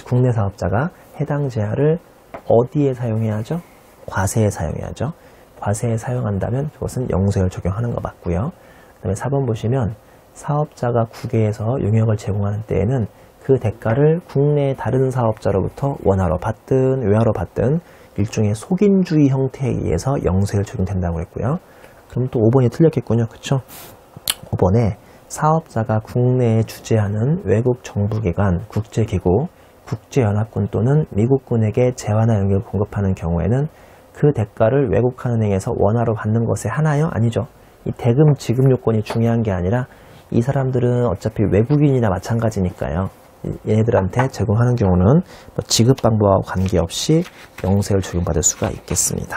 국내 사업자가 해당 재화를 어디에 사용해야 하죠? 과세에 사용해야죠. 과세에 사용한다면 그것은 영세율 적용하는 거 맞고요. 그 다음에 4번 보시면 사업자가 국외에서 용역을 제공하는 때에는 그 대가를 국내 다른 사업자로부터 원화로 받든 외화로 받든 일종의 속인주의 형태에 의해서 영세율 적용된다고 했고요. 그럼 또 5번이 틀렸겠군요. 그쵸? 5번에 사업자가 국내에 주재하는 외국 정부기관, 국제기구, 국제연합군 또는 미국군에게 재화나 용역을 공급하는 경우에는 그 대가를 외국한 은행에서 원화로 받는 것에 하나요? 아니죠. 이 대금 지급 요건이 중요한 게 아니라 이 사람들은 어차피 외국인이나 마찬가지니까요. 얘네들한테 제공하는 경우는 지급 방법하고 관계없이 영세율 적용받을 수가 있겠습니다.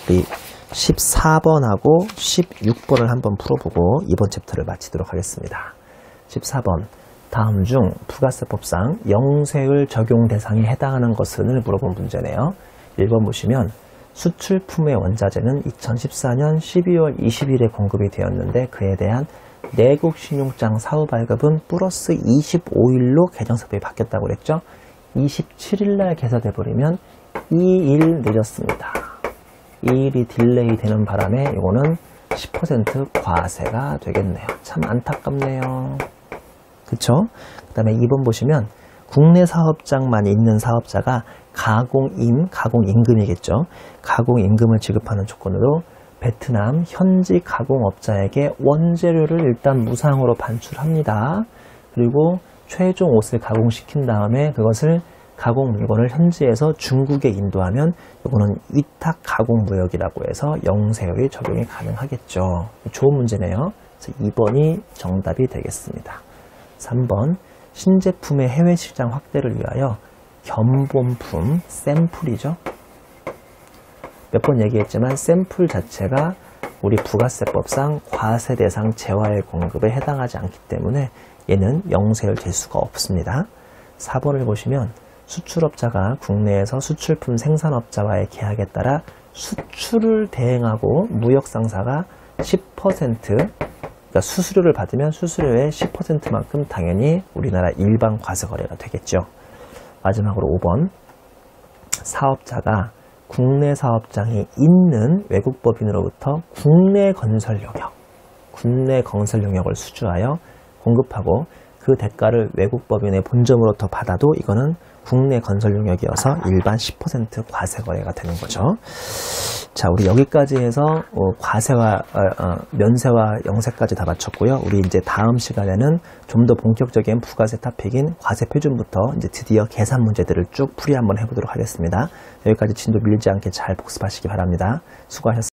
우리 14번하고 16번을 한번 풀어보고 이번 챕터를 마치도록 하겠습니다. 14번 다음 중 부가세법상 영세율 적용 대상에 해당하는 것을 물어본 문제네요. 1번 보시면 수출품의 원자재는 2014년 12월 20일에 공급이 되었는데 그에 대한 내국 신용장 사후 발급은 플러스 25일로 계정사법이 바뀌었다고 그랬죠. 27일날 개사돼 버리면 2일 늦었습니다. 2일이 딜레이 되는 바람에 이거는 10% 과세가 되겠네요. 참 안타깝네요. 그쵸? 그 다음에 2번 보시면 국내 사업장만 있는 사업자가 가공임금이겠죠. 가공임금을 지급하는 조건으로 베트남 현지 가공업자에게 원재료를 일단 무상으로 반출합니다. 그리고 최종 옷을 가공시킨 다음에 그것을 가공 물건을 현지에서 중국에 인도하면 이거는 위탁 가공무역이라고 해서 영세율이 적용이 가능하겠죠. 좋은 문제네요. 그래서 2번이 정답이 되겠습니다. 3번 신제품의 해외 시장 확대를 위하여 견본품, 샘플이죠. 몇 번 얘기했지만 샘플 자체가 우리 부가세법상 과세 대상 재화의 공급에 해당하지 않기 때문에 얘는 영세율 될 수가 없습니다. 4번을 보시면 수출업자가 국내에서 수출품 생산업자와의 계약에 따라 수출을 대행하고 무역 상사가 10%, 그러니까 수수료를 받으면 수수료의 10%만큼 당연히 우리나라 일반 과세 거래가 되겠죠. 마지막으로 5번. 사업자가 국내 사업장이 있는 외국 법인으로부터 국내 건설 영역을 수주하여 공급하고 그 대가를 외국 법인의 본점으로부터 받아도 이거는 국내 건설 영역이어서 일반 10% 과세 거래가 되는 거죠. 자, 우리 여기까지 해서 과세와 면세와 영세까지 다 마쳤고요. 우리 이제 다음 시간에는 좀 더 본격적인 부가세 토픽인 과세 표준부터 이제 드디어 계산 문제들을 쭉 풀이 한번 해보도록 하겠습니다. 여기까지 진도 밀리지 않게 잘 복습하시기 바랍니다. 수고하셨습니다.